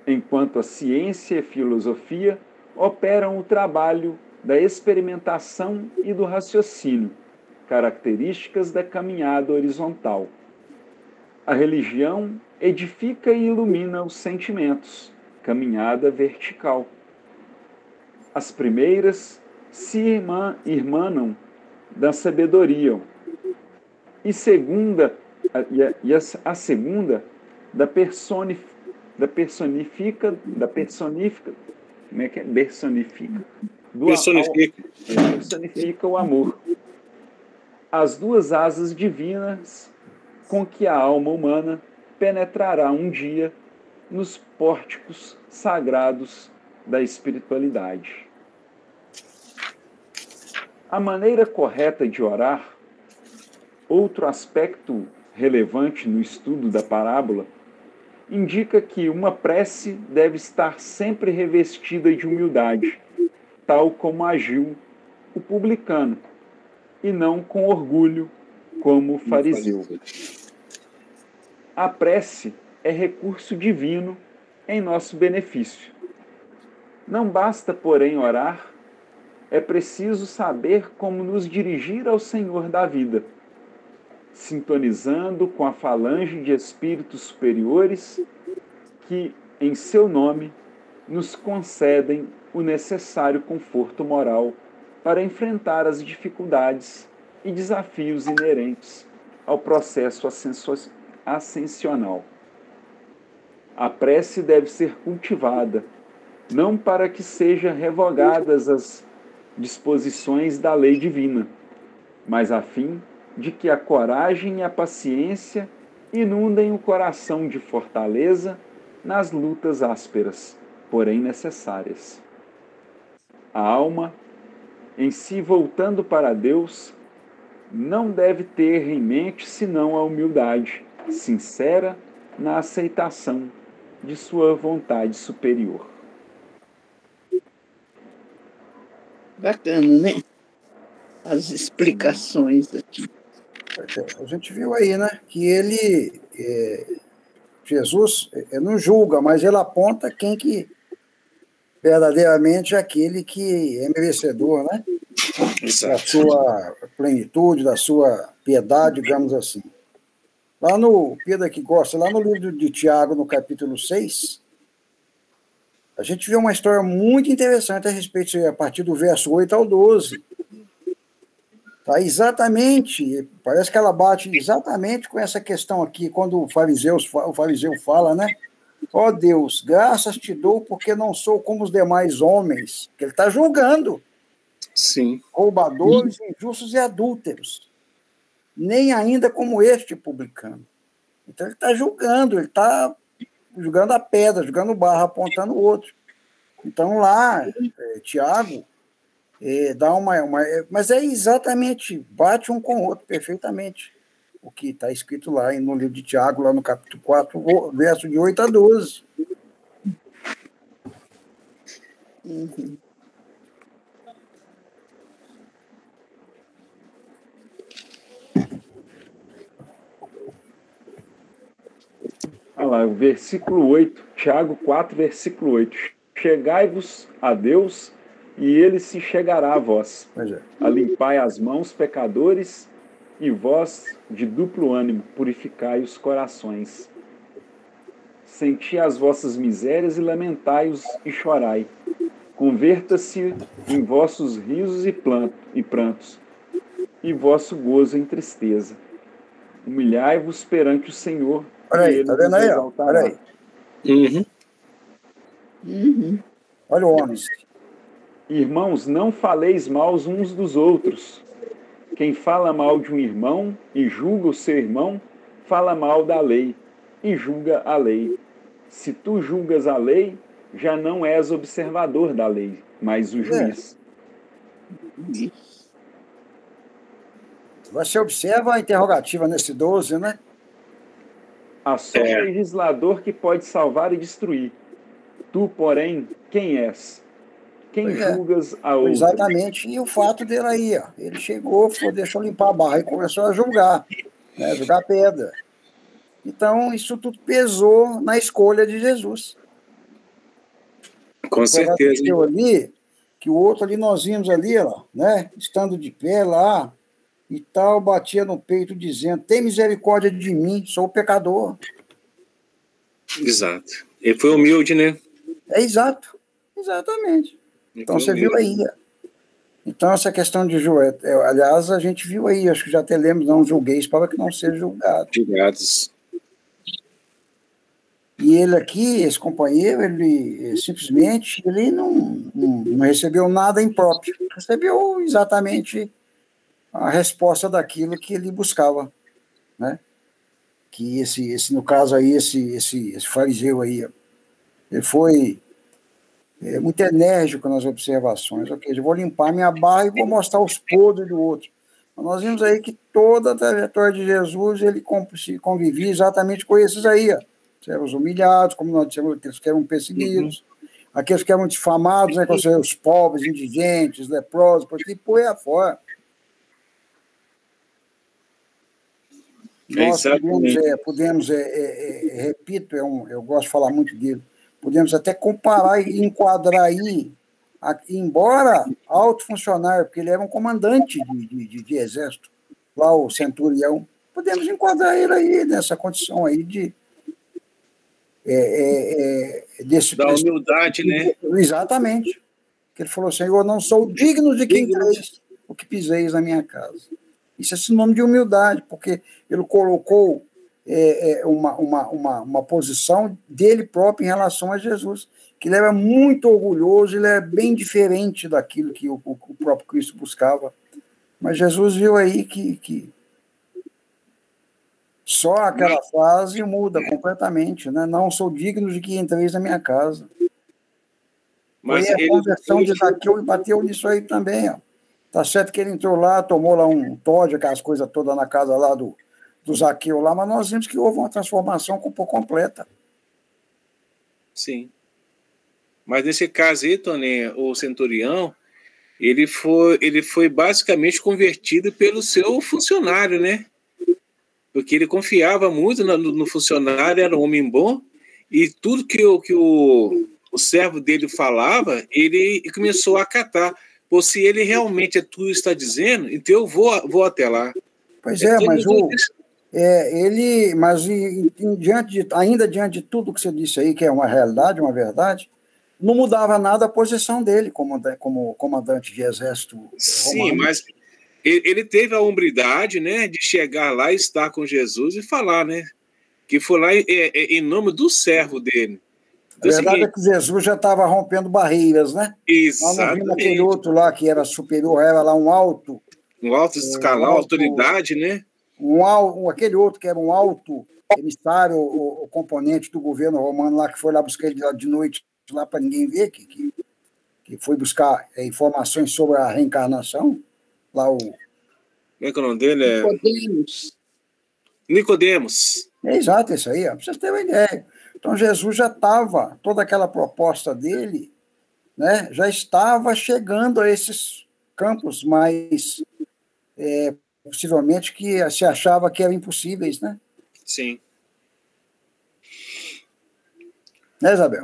Enquanto a ciência e a filosofia operam o trabalho da experimentação e do raciocínio, características da caminhada horizontal. A religião edifica e ilumina os sentimentos, caminhada vertical. As primeiras se irmanam da sabedoria e a segunda da personifica o amor. As duas asas divinas com que a alma humana penetrará um dia nos pórticos sagrados da espiritualidade. A maneira correta de orar, outro aspecto relevante no estudo da parábola, indica que uma prece deve estar sempre revestida de humildade, tal como agiu o publicano, e não com orgulho, como o fariseu. A prece é recurso divino em nosso benefício. Não basta, porém, orar, é preciso saber como nos dirigir ao Senhor da vida, sintonizando com a falange de espíritos superiores que, em seu nome, nos concedem o necessário conforto moral para enfrentar as dificuldades e desafios inerentes ao processo ascensional. A prece deve ser cultivada, não para que sejam revogadas as disposições da lei divina, mas a fim de que a coragem e a paciência inundem o coração de fortaleza nas lutas ásperas, porém necessárias. A alma, em si voltando para Deus, não deve ter em mente senão a humildade, sincera na aceitação de sua vontade superior. Bacana, né? As explicações aqui. A gente viu aí, né, que ele, Jesus, não julga, mas ele aponta quem que verdadeiramente é aquele que é merecedor, né? Da sua plenitude, da sua piedade, digamos assim. Lá no, Pedro que gosta, lá no livro de Tiago, no capítulo 6, a gente vê uma história muito interessante a respeito, a partir do verso 8 ao 12. Tá, exatamente, parece que ela bate exatamente com essa questão aqui, quando o fariseu fala, né? Ó Deus, graças te dou porque não sou como os demais homens, que ele está julgando. Sim. Roubadores, injustos e adúlteros. Nem ainda como este publicano. Então ele está julgando a pedra, julgando barra, apontando o outro. Então lá, Tiago, dá mas é exatamente, bate um com o outro perfeitamente. O que está escrito lá no livro de Tiago, lá no capítulo 4, verso de 8 a 12. Uhum. Olha lá, o versículo 8, Tiago 4, versículo 8. Chegai-vos a Deus, e ele se chegará a vós. Alimpai as mãos, pecadores, e vós, de duplo ânimo, purificai os corações. Senti as vossas misérias e lamentai-os e chorai. Converta-se em vossos risos e prantos. e vosso gozo em tristeza. Humilhai-vos perante o Senhor. Olha aí, tá vendo aí? Olha aí. Olha o 11. Irmãos, não faleis mal uns dos outros. Quem fala mal de um irmão e julga o seu irmão, fala mal da lei e julga a lei. Se tu julgas a lei, já não és observador da lei, mas o juiz. Você observa a interrogativa nesse 12, né? Há só um legislador que pode salvar e destruir. Tu, porém, quem és? Quem julgas a outra? Exatamente, e o fato dele aí, ó, ele chegou, falou, deixa eu limpar a barra, e começou a julgar, né, jogar pedra. Então, isso tudo pesou na escolha de Jesus. Com certeza. Ali, que o outro ali, nós vimos ali, ó, né, estando de pé lá, e tal, batia no peito dizendo, tem misericórdia de mim, sou o pecador. Exato. Ele foi humilde, né? Exato, exatamente. Então, você viu aí. Então, essa questão de julgar, aliás, a gente viu aí, acho que já até lemos, não julgueis para que não seja julgado. Julgados. E ele aqui, esse companheiro, ele simplesmente ele não recebeu nada impróprio. Recebeu exatamente a resposta daquilo que ele buscava, né? Que no caso aí, esse fariseu aí, ele foi muito enérgico nas observações. Ok, eu vou limpar minha barra e vou mostrar os podres do outro. Nós vimos aí que toda a trajetória de Jesus, ele convivia exatamente com esses aí, ó. Os humilhados, como nós dissemos, aqueles que eram perseguidos, aqueles que eram difamados, né, os pobres, indigentes, leprosos, por aí afora. Nós podemos repito, eu gosto de falar muito dele, podemos até comparar e enquadrar aí, embora alto funcionário, porque ele era um comandante de exército, lá o centurião, podemos enquadrar ele aí nessa condição aí da humildade, né? Exatamente. Que ele falou, Senhor, não sou digno de quem traz o que piseis na minha casa. Isso é sinônimo de humildade, porque ele colocou uma posição dele próprio em relação a Jesus, que ele era muito orgulhoso, ele é bem diferente daquilo que o próprio Cristo buscava. Mas Jesus viu aí que só aquela frase muda completamente, né? Não sou digno de que entreis na minha casa. Mas a conversão de Zaqueu e bateu nisso aí também, ó. Tá certo que ele entrou lá, tomou lá um Todd, aquelas coisas todas na casa lá do Zaqueu lá, mas nós vimos que houve uma transformação completa. Sim. Mas nesse caso aí, Tony, o centurião, ele foi basicamente convertido pelo seu funcionário, né? Porque ele confiava muito no funcionário, era um homem bom, e tudo que o servo dele falava, ele começou a acatar. Pô, se ele realmente tudo está dizendo, então eu vou até lá. Pois mas ainda diante de tudo que você disse aí, que é uma realidade, uma verdade, não mudava nada a posição dele como comandante de exército romano. Sim, mas ele teve a hombridade, né, de chegar lá e estar com Jesus e falar, né, que foi lá em nome do servo dele. Então, a verdade é que Jesus já estava rompendo barreiras, né? Exatamente. Nós não vimos aquele outro lá que era superior, era lá um alto escalão, autoridade, né? Aquele outro que era um alto emissário, o componente do governo romano lá, que foi lá buscar ele de noite lá para ninguém ver, que foi buscar informações sobre a reencarnação. Lá o... Como é que é o nome dele? Nicodemos. Exato, isso aí, ó, pra vocês terem uma ideia. Então, Jesus já estava, toda aquela proposta dele, né, já estava chegando a esses campos mais, possivelmente, que se achava que eram impossíveis, né? Sim. Né, Isabel?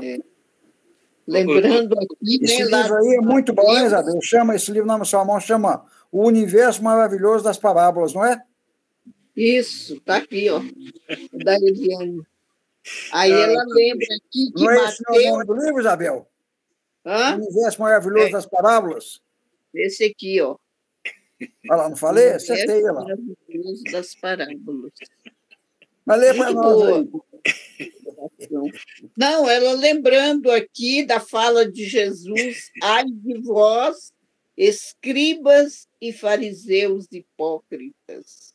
Lembrando aqui... Esse livro aí é muito bom, né, Isabel? Esse livro na sua mão chama O Universo Maravilhoso das Parábolas, não é? Isso, tá aqui, ó, da Eliane. Aí ela lembra aqui que não é esse o nome do livro, Isabel? O Universo Maravilhoso das Parábolas? Esse aqui, ó. Olha lá, não falei? Acertei lá. Maravilhoso das parábolas. Mas lê para Muito nós boa. aí. Não, ela lembrando aqui da fala de Jesus: ai de vós, escribas e fariseus hipócritas,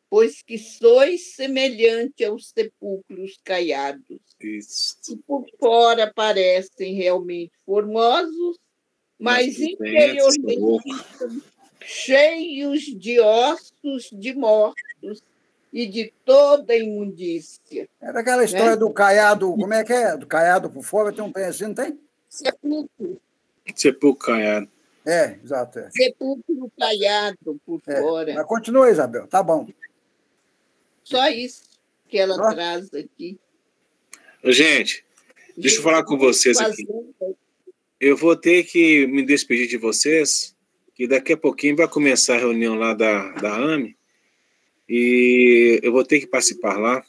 pois que sois semelhante aos sepulcros caiados, Isso. que por fora parecem realmente formosos, mas interiormente estão cheios de ossos de mortos e de toda imundícia. Era aquela história do caiado, como é que é? Do caiado por fora, tem um pé assim, não tem? Sepulcro. Sepulcro caiado. É, exato. É. Sepulcro caiado por fora. Mas continua, Isabel, tá bom. Só isso que ela traz aqui. Gente, deixa eu falar com vocês aqui. Eu vou ter que me despedir de vocês, que daqui a pouquinho vai começar a reunião lá da AME, e eu vou ter que participar lá.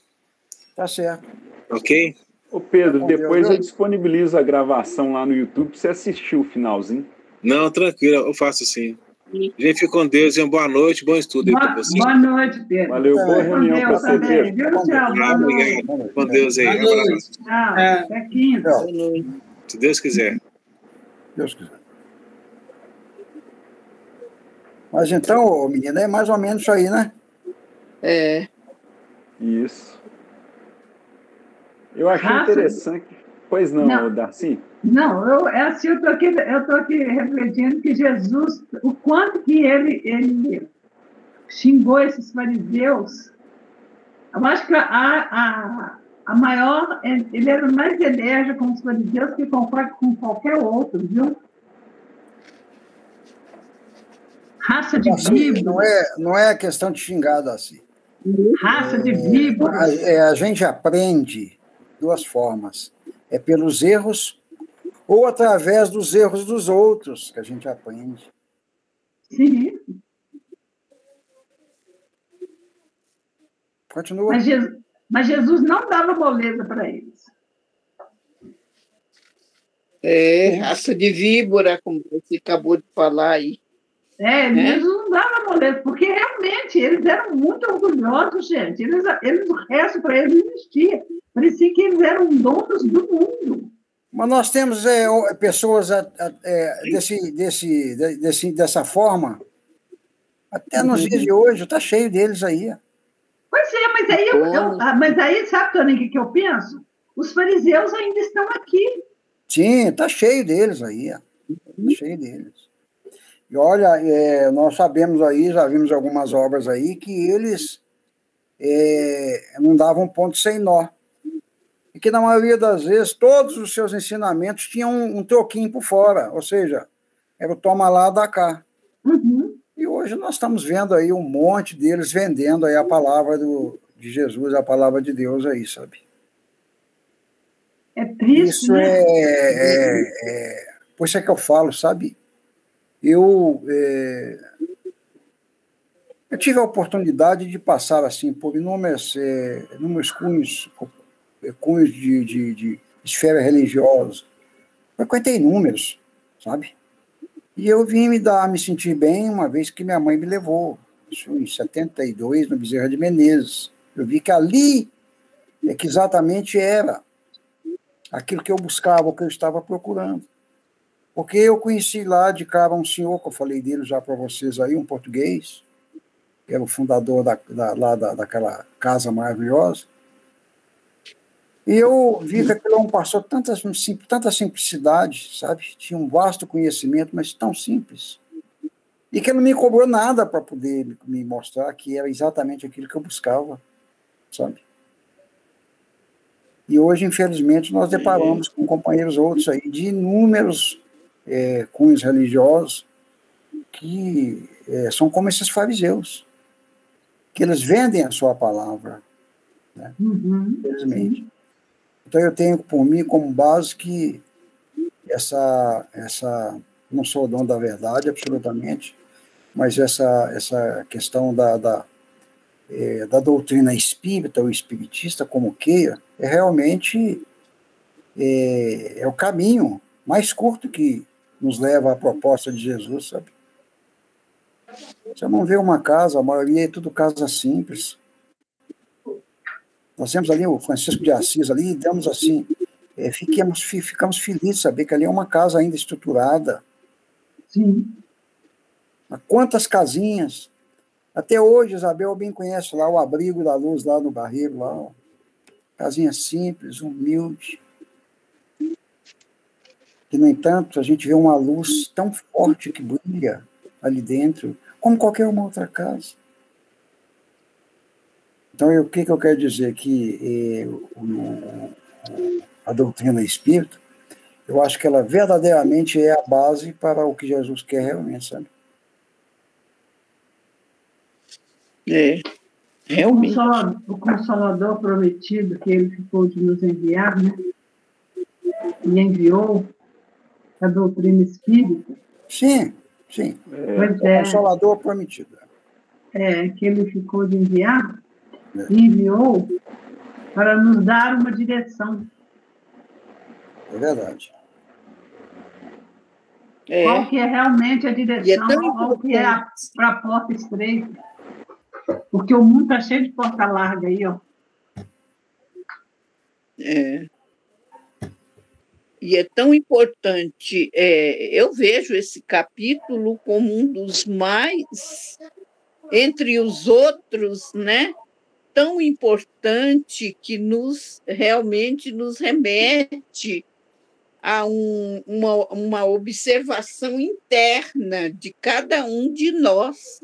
Tá certo. Ok? Ô Pedro, depois eu disponibilizo a gravação lá no YouTube para você assistir o finalzinho. Não, tranquilo, eu faço sim. Gente, fique com Deus e uma boa noite, bom estudo aí para vocês. Boa noite, Pedro. Valeu, boa reunião para você, Pedro. Tchau, obrigado. Com Deus aí, um abraço. Tchau, até quinta. Se Deus quiser. Deus quiser. Mas então, menina, é mais ou menos isso aí, né? É. Isso. Eu achei interessante. Pois não, Darcy? Não, eu estou aqui refletindo que Jesus, o quanto que ele xingou esses fariseus. Eu acho que a maior, ele era mais enérgico com os fariseus que com qualquer outro, viu? Raça de víboras. Não é questão de xingar, assim. Raça de víboras. A gente aprende duas formas. É pelos erros ou através dos erros dos outros que a gente aprende. Sim. Continua. Mas Jesus não dava moleza para eles. Raça de víbora, como você acabou de falar aí. Jesus não dava moleza, porque realmente eles eram muito orgulhosos, gente. O resto para eles não existia. Parecia que eles eram donos do mundo. Mas nós temos pessoas dessa forma, até nos dias de hoje, está cheio deles aí. Pois é, mas aí sabe, Tony, o que eu penso? Os fariseus ainda estão aqui. Sim, está cheio deles aí. Está cheio deles. E olha, nós sabemos aí, já vimos algumas obras aí, que eles não davam ponto sem nó. E que, na maioria das vezes, todos os seus ensinamentos tinham um troquinho por fora, ou seja, era o toma lá, dá cá. Uhum. E hoje nós estamos vendo aí um monte deles vendendo aí a palavra de Jesus, a palavra de Deus aí, sabe? É triste, isso, né? Por isso é que eu falo, sabe? Eu tive a oportunidade de passar assim por inúmeros cunhos de esfera religiosa. Frequentei inúmeros, sabe? E eu vim me sentir bem uma vez que minha mãe me levou, isso em 72, no Bezerra de Menezes. Eu vi que ali é que exatamente era aquilo que eu buscava, o que eu estava procurando. Porque eu conheci lá de cara um senhor, que eu falei dele já para vocês aí, um português, que era o fundador daquela casa maravilhosa. E eu vi que aquele homem passou tanta simplicidade, sabe? Tinha um vasto conhecimento, mas tão simples. E que ele não me cobrou nada para poder me mostrar que era exatamente aquilo que eu buscava, sabe? E hoje, infelizmente, nós deparamos com companheiros outros aí de inúmeros cunhos religiosos que são como esses fariseus, que eles vendem a sua palavra, né? Infelizmente. Então eu tenho por mim como base que essa não sou o dono da verdade absolutamente, mas essa questão da doutrina espírita ou espiritista, como queira, realmente o caminho mais curto que nos leva à proposta de Jesus, sabe? Você não vê uma casa, a maioria é tudo casa simples. Nós temos ali o Francisco de Assis, ali, damos assim, ficamos felizes de saber que ali é uma casa ainda estruturada. Sim. Mas quantas casinhas? Até hoje, Isabel bem conhece lá o Abrigo da Luz, lá no Barreiro, lá, ó. Casinha simples, humilde. E, no entanto, a gente vê uma luz tão forte que brilha ali dentro, como qualquer uma outra casa. Então, o que eu quero dizer? Que a doutrina espírita, eu acho que ela verdadeiramente é a base para o que Jesus quer realmente, sabe? Realmente. O Consolador prometido que ele ficou de nos enviar, né? E enviou a doutrina espírita. Sim. Pois é. O Consolador prometido. Que ele ficou de enviar, e enviou para nos dar uma direção. É verdade. Qual que é realmente a direção, qual que é para a porta estreita. Porque o mundo está cheio de porta larga aí, ó. E é tão importante, eu vejo esse capítulo como um dos mais, entre os outros, né, tão importante que realmente nos remete a uma observação interna de cada um de nós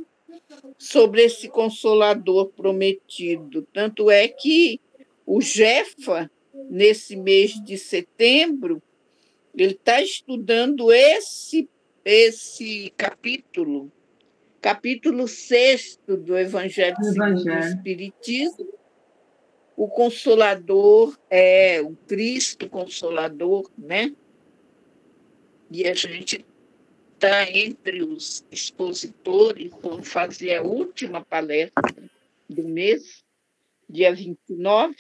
sobre esse Consolador prometido. Tanto é que o Jefa, nesse mês de setembro, ele está estudando esse capítulo 6 do Evangelho segundo o Espiritismo. O Consolador é o Cristo Consolador, né? E a gente está entre os expositores, vamos fazer a última palestra do mês, dia 29,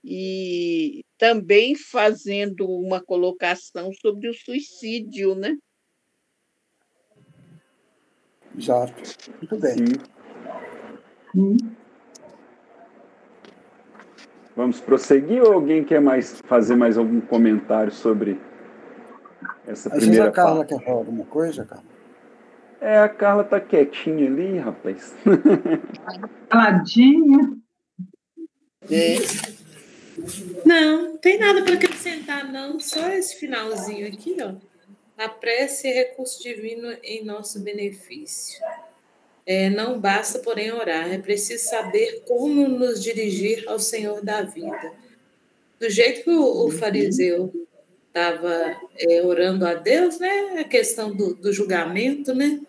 e também fazendo uma colocação sobre o suicídio, né? Exato. Muito bem. Vamos prosseguir ou alguém quer fazer mais algum comentário sobre essa primeira parte? A Carla quer falar alguma coisa, Carla? A Carla está quietinha ali, rapaz. Caladinha. Não tem nada para acrescentar, não. Só esse finalzinho aqui, ó. A prece é recurso divino em nosso benefício. Não basta, porém, orar. É preciso saber como nos dirigir ao Senhor da vida. Do jeito que o fariseu estava orando a Deus, né? A questão do julgamento, né?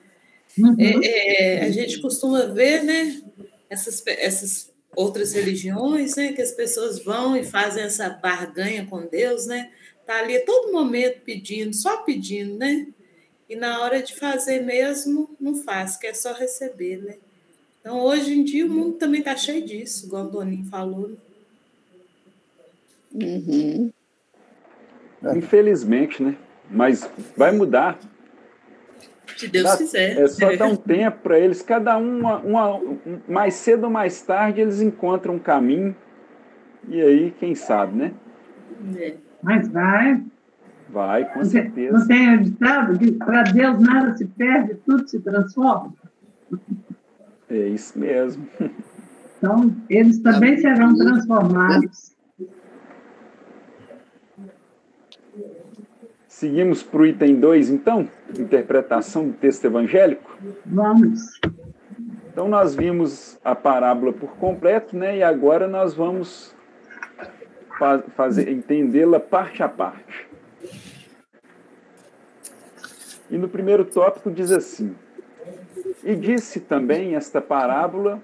A gente costuma ver, né? Essas outras religiões, né? Que as pessoas vão e fazem essa barganha com Deus, né? Tá ali a todo momento pedindo, só pedindo, né? E na hora de fazer mesmo, não faz, quer só receber, né? Então, hoje em dia, o mundo também está cheio disso, igual o Doninho falou. Uhum. Infelizmente, né? Mas vai mudar. Se Deus quiser. É só dar um tempo para eles. Cada mais cedo ou mais tarde, eles encontram um caminho. E aí, quem sabe, né? Mas vai. Vai, com certeza. Não tem ditado que para Deus nada se perde, tudo se transforma? É isso mesmo. Então, eles também serão transformados. Seguimos para o item 2, então? Interpretação do texto evangélico? Vamos. Então, nós vimos a parábola por completo, né? E agora nós vamos entendê-la parte a parte. E no primeiro tópico diz assim: e disse também esta parábola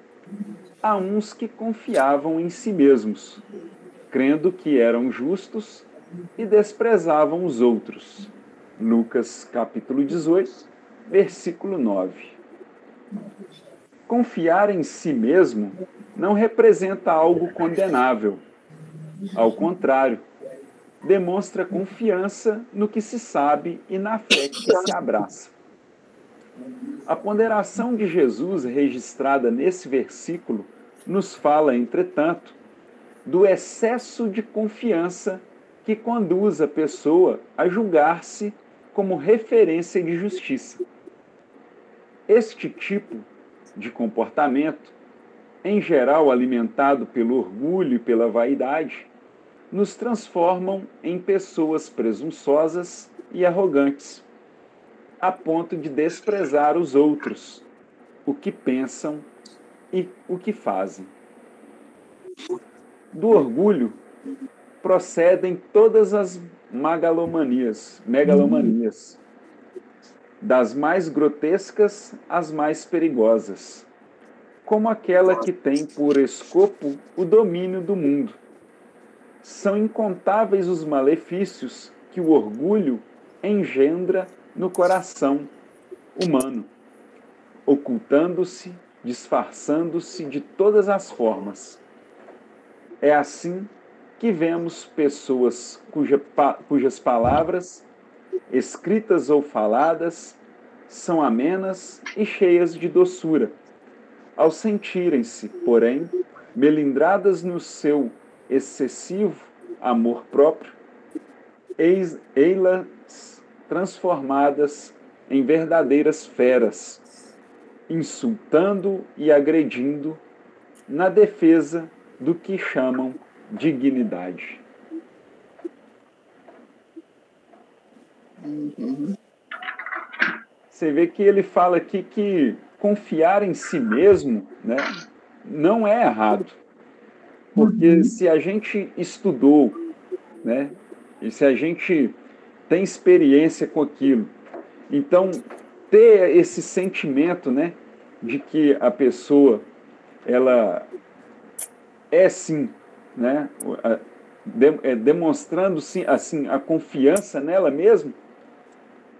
a uns que confiavam em si mesmos, crendo que eram justos e desprezavam os outros. Lucas, capítulo 18, versículo 9. Confiar em si mesmo não representa algo condenável. Ao contrário, demonstra confiança no que se sabe e na fé que se abraça. A ponderação de Jesus registrada nesse versículo nos fala, entretanto, do excesso de confiança que conduz a pessoa a julgar-se como referência de justiça. Este tipo de comportamento, em geral alimentado pelo orgulho e pela vaidade, nos transformam em pessoas presunçosas e arrogantes, a ponto de desprezar os outros, o que pensam e o que fazem. Do orgulho procedem todas as megalomanias, das mais grotescas às mais perigosas, como aquela que tem por escopo o domínio do mundo. São incontáveis os malefícios que o orgulho engendra no coração humano, ocultando-se, disfarçando-se de todas as formas. É assim que vemos pessoas cujas palavras, escritas ou faladas, são amenas e cheias de doçura, ao sentirem-se, porém, melindradas no seu excessivo amor próprio, ei-las transformadas em verdadeiras feras, insultando e agredindo na defesa do que chamam dignidade. Você vê que ele fala aqui que confiar em si mesmo, né, não é errado. Porque se a gente estudou, né, e se a gente tem experiência com aquilo, então ter esse sentimento, né, de que a pessoa ela é sim, né, demonstrando sim, assim, a confiança nela mesma,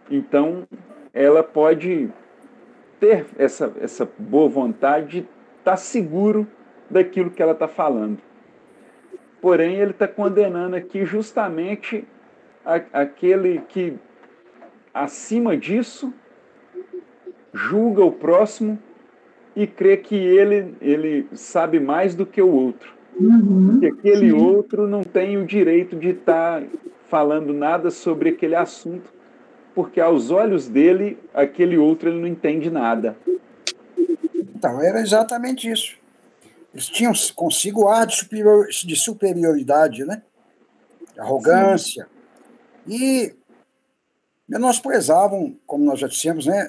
então ela pode ter essa boa vontade de estar seguro daquilo que ela está falando. Porém, ele está condenando aqui justamente aquele que, acima disso, julga o próximo e crê que ele sabe mais do que o outro. Que aquele outro não tem o direito de estar falando nada sobre aquele assunto, porque aos olhos dele, aquele outro ele não entende nada. Então, era exatamente isso. Eles tinham consigo ar de superioridade, né? Arrogância. Sim. E menosprezavam, como nós já dissemos, né?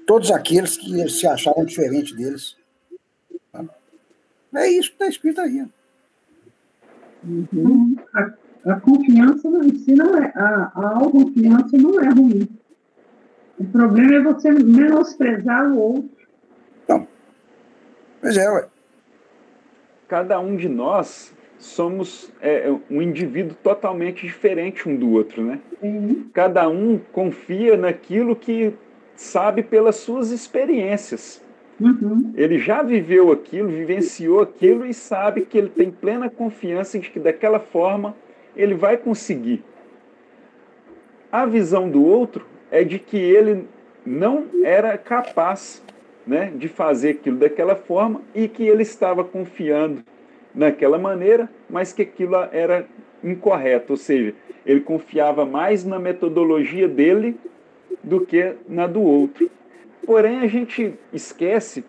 Todos aqueles que se achavam diferentes deles. É isso que está escrito aí. A confiança em si não é... A autoconfiança não é ruim. O problema é você menosprezar o outro. Então, pois é, ué. Cada um de nós somos um indivíduo totalmente diferente um do outro, né? Cada um confia naquilo que sabe pelas suas experiências. Ele já viveu aquilo, vivenciou aquilo e sabe que ele tem plena confiança de que daquela forma ele vai conseguir. A visão do outro é de que ele não era capaz, né, de fazer aquilo daquela forma e que ele estava confiando naquela maneira, mas que aquilo era incorreto, ou seja, ele confiava mais na metodologia dele do que na do outro. Porém, a gente esquece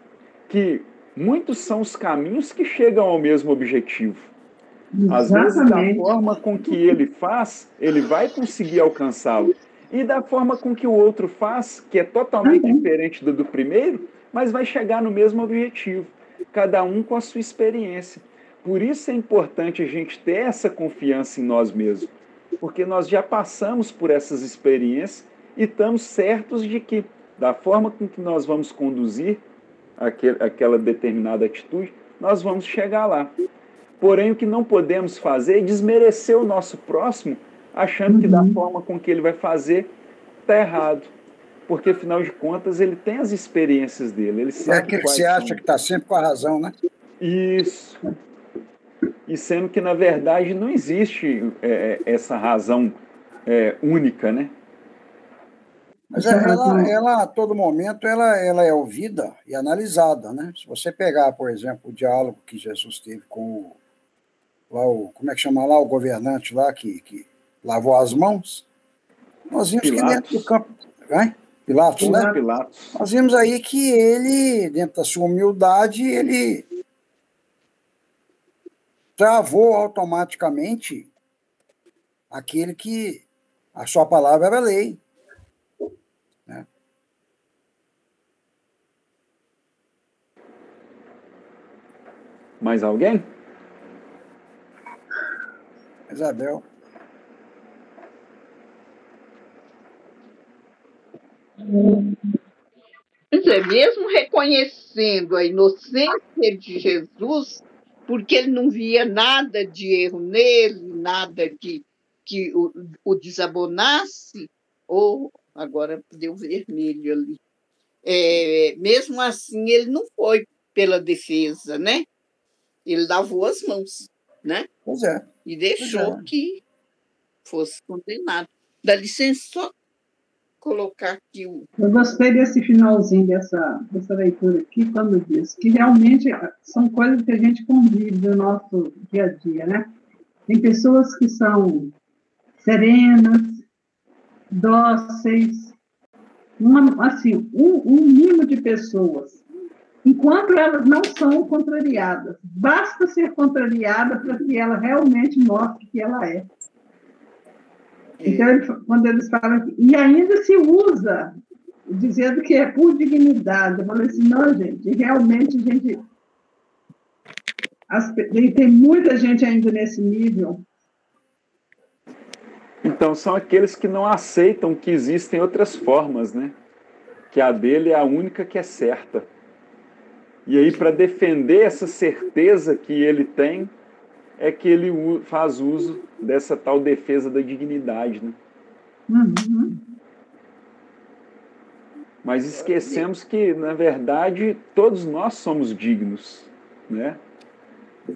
que muitos são os caminhos que chegam ao mesmo objetivo. Às vezes, da forma com que ele faz, ele vai conseguir alcançá-lo. E da forma com que o outro faz, que é totalmente diferente do primeiro, mas vai chegar no mesmo objetivo. Cada um com a sua experiência. Por isso é importante a gente ter essa confiança em nós mesmos. Porque nós já passamos por essas experiências e estamos certos de que, da forma com que nós vamos conduzir aquela determinada atitude, nós vamos chegar lá. Porém, o que não podemos fazer é desmerecer o nosso próximo, achando que da forma com que ele vai fazer, está errado. Porque, afinal de contas, ele tem as experiências dele. Ele sabe aquele que você acha que está sempre com a razão, né? Isso. E sendo que, na verdade, não existe essa razão única, né? Mas ela, a todo momento, ela é ouvida e analisada, né? Se você pegar, por exemplo, o diálogo que Jesus teve com como é que chama lá, o governante lá que lavou as mãos, nós vimos que dentro do campo... Pilatos, né? Pilatos. Nós vimos aí que ele, dentro da sua humildade, ele travou automaticamente aquele que a sua palavra era lei. Né? Mais alguém? Isabel. Quer dizer, mesmo reconhecendo a inocência de Jesus, porque ele não via nada de erro nele, nada que o desabonasse, ou agora deu vermelho ali. Mesmo assim, ele não foi pela defesa, né? Ele lavou as mãos, né? Pois é. E deixou que fosse condenado. Dá licença, só colocar aqui Eu gostei desse finalzinho dessa leitura aqui, quando diz que realmente são coisas que a gente convive no nosso dia a dia, né? Tem pessoas que são serenas, dóceis, um mimo de pessoas, enquanto elas não são contrariadas. Basta ser contrariada para que ela realmente mostre que ela é. Então, quando eles falam, e ainda se usa, dizendo que é por dignidade, eu falei assim, não, gente, realmente tem muita gente ainda nesse nível. Então, são aqueles que não aceitam que existem outras formas, né? Que a dele é a única que é certa. E aí, para defender essa certeza que ele tem, é que ele faz uso dessa tal defesa da dignidade, né? Uhum. Mas esquecemos que, na verdade, todos nós somos dignos, né?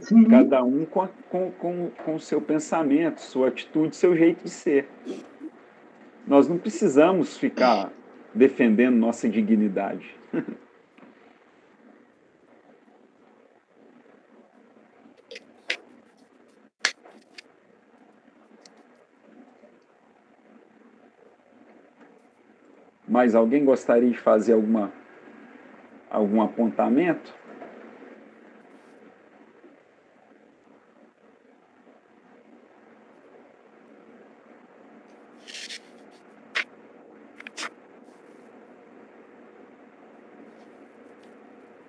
Sim. Cada um com o seu pensamento, sua atitude, seu jeito de ser. Nós não precisamos ficar defendendo nossa dignidade. Mas alguém gostaria de fazer algum apontamento?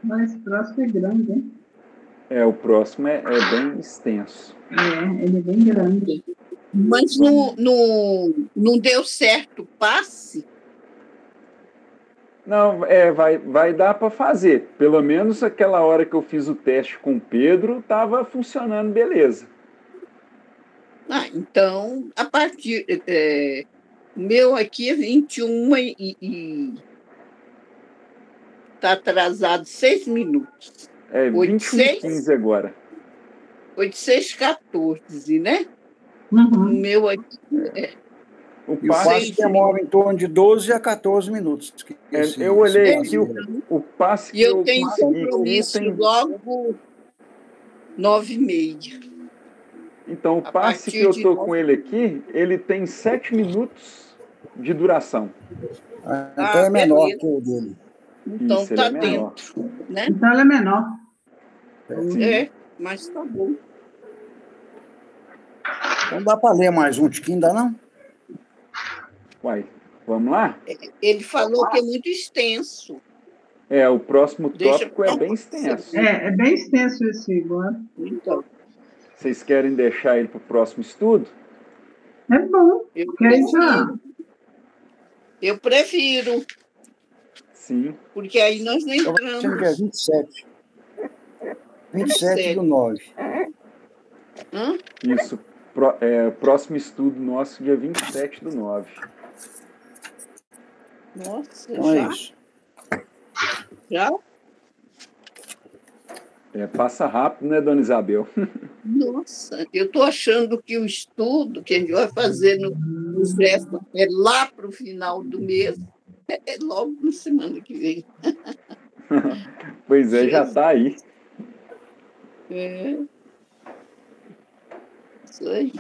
Mas o próximo é grande, hein? O próximo é bem extenso. Ele é bem grande. Mas não deu certo o passe? Não, vai dar para fazer. Pelo menos aquela hora que eu fiz o teste com o Pedro, estava funcionando beleza. Então, a partir... o meu aqui é 21 e está atrasado 6 minutos. 21h15 agora. 8:14, né? Uhum. O meu aqui O passe demora em torno de 12 a 14 minutos. Eu olhei aqui o passe que eu tenho consegui. Compromisso logo 9h30. Então, o passe que eu estou com ele aqui, ele tem 7 minutos de duração. Então é menor que o dele. Então está dentro, né? Então ela é menor. Mas está bom. Então dá para ler mais um tiquinho, ainda não? Uai, vamos lá? Ele falou que é muito extenso. O próximo tópico é bem extenso. É bem extenso esse agora. Então. Vocês querem deixar ele para o próximo estudo? É bom. Eu prefiro. Sim. Porque aí nós não entramos. Eu acho que é 27. 27 do 9. Isso. Próximo estudo nosso, dia 27 do 9. Nossa, então já? É isso. Já? Passa rápido, né, dona Isabel? Nossa, eu estou achando que o estudo que a gente vai fazer no Festa é lá para o final do mês, É logo na semana que vem. Pois é, já está aí. É. Isso aí.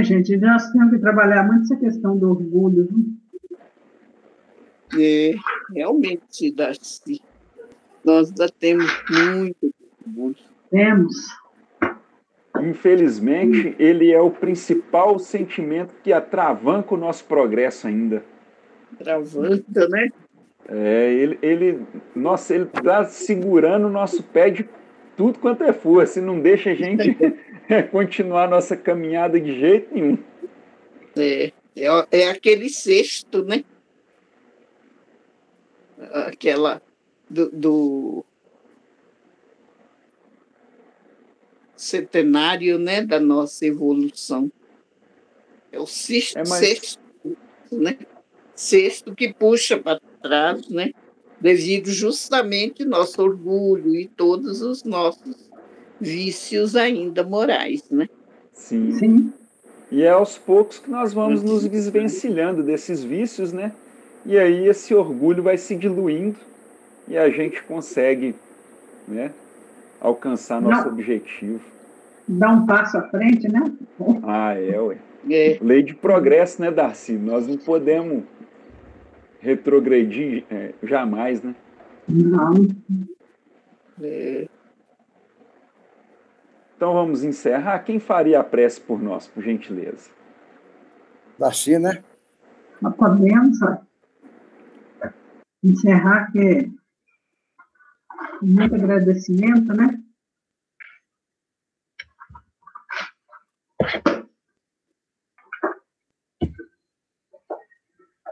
Gente, nós temos que trabalhar muito essa questão do orgulho. Realmente, Darcy, nós ainda temos muito orgulho. Temos. Infelizmente, ele é o principal sentimento que atravanca o nosso progresso ainda. Travanca, né? Ele está segurando o nosso pé de tudo quanto é força, e não deixa a gente continuar nossa caminhada de jeito nenhum. É aquele cesto, né? Aquela do centenário, né, da nossa evolução. É o sexto, né? Sexto que puxa para trás, né? Devido justamente ao nosso orgulho e todos os nossos vícios ainda morais, né? Sim. E é aos poucos que nós vamos nos desvencilhando desses vícios, né? E aí esse orgulho vai se diluindo e a gente consegue, né, alcançar nosso objetivo. Dá um passo à frente, né? Ué. Lei de progresso, né, Darcy? Nós não podemos retrogredir jamais, né? Não. Então vamos encerrar. Quem faria a prece por nós, por gentileza? Darcy, né? Nós podemos encerrar, que é muito agradecimento, né?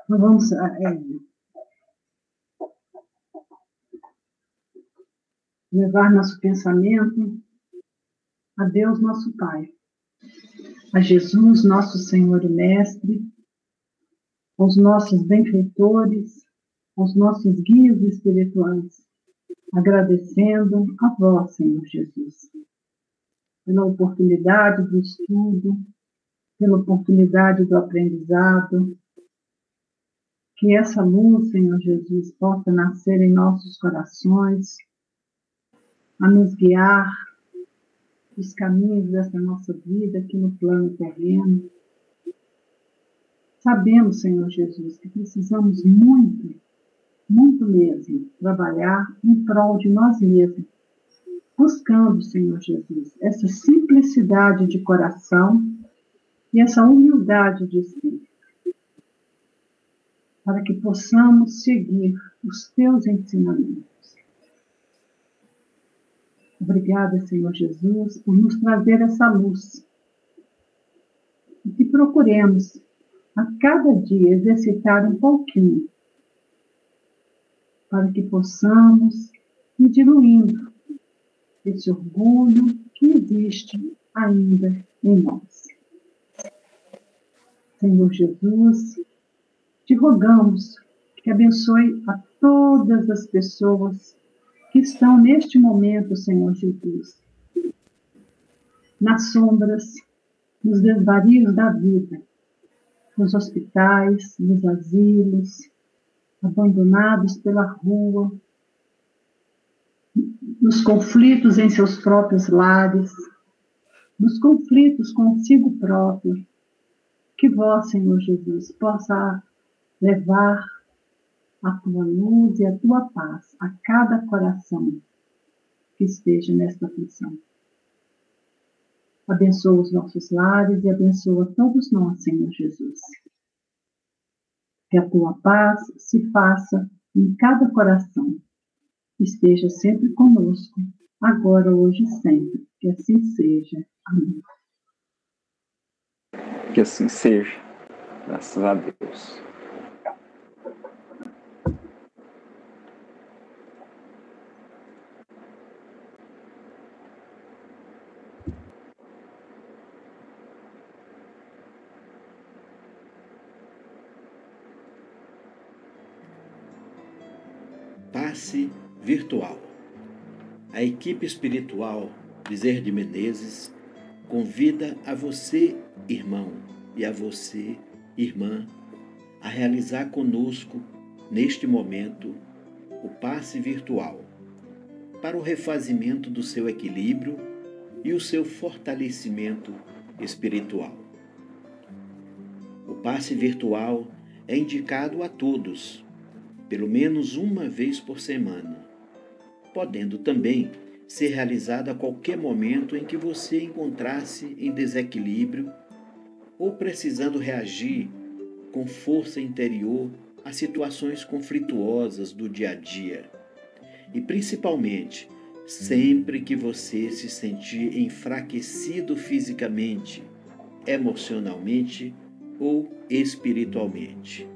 Nós vamos levar nosso pensamento a Deus, nosso Pai, a Jesus, nosso Senhor e Mestre, aos nossos benfeitores, aos nossos guias espirituais, agradecendo a vós, Senhor Jesus, pela oportunidade do estudo, pela oportunidade do aprendizado, que essa luz, Senhor Jesus, possa nascer em nossos corações, a nos guiar os caminhos dessa nossa vida aqui no plano terreno. Sabemos, Senhor Jesus, que precisamos muito, muito mesmo, trabalhar em prol de nós mesmos, buscando, Senhor Jesus, essa simplicidade de coração e essa humildade de espírito, para que possamos seguir os teus ensinamentos. Obrigada, Senhor Jesus, por nos trazer essa luz. E que procuremos, a cada dia, exercitar um pouquinho, para que possamos ir diluindo esse orgulho que existe ainda em nós. Senhor Jesus, te rogamos que abençoe a todas as pessoas que estão neste momento, Senhor Jesus, nas sombras, nos desvarios da vida, nos hospitais, nos asilos, abandonados pela rua, nos conflitos em seus próprios lares, nos conflitos consigo próprio, que vós, Senhor Jesus, possa levar a tua luz e a tua paz a cada coração que esteja nesta aflição. Abençoa os nossos lares e abençoa todos nós, Senhor Jesus. Que a tua paz se faça em cada coração. Esteja sempre conosco, agora, hoje e sempre. Que assim seja. Amém. Que assim seja. Graças a Deus. Passe virtual. A equipe espiritual Bezerra de Menezes convida a você, irmão, e a você, irmã, a realizar conosco neste momento, o passe virtual para o refazimento do seu equilíbrio e o seu fortalecimento espiritual. O passe virtual é indicado a todos, pelo menos uma vez por semana, podendo também ser realizado a qualquer momento em que você encontrasse em desequilíbrio ou precisando reagir com força interior a situações conflituosas do dia a dia. E principalmente, sempre que você se sentir enfraquecido fisicamente, emocionalmente ou espiritualmente.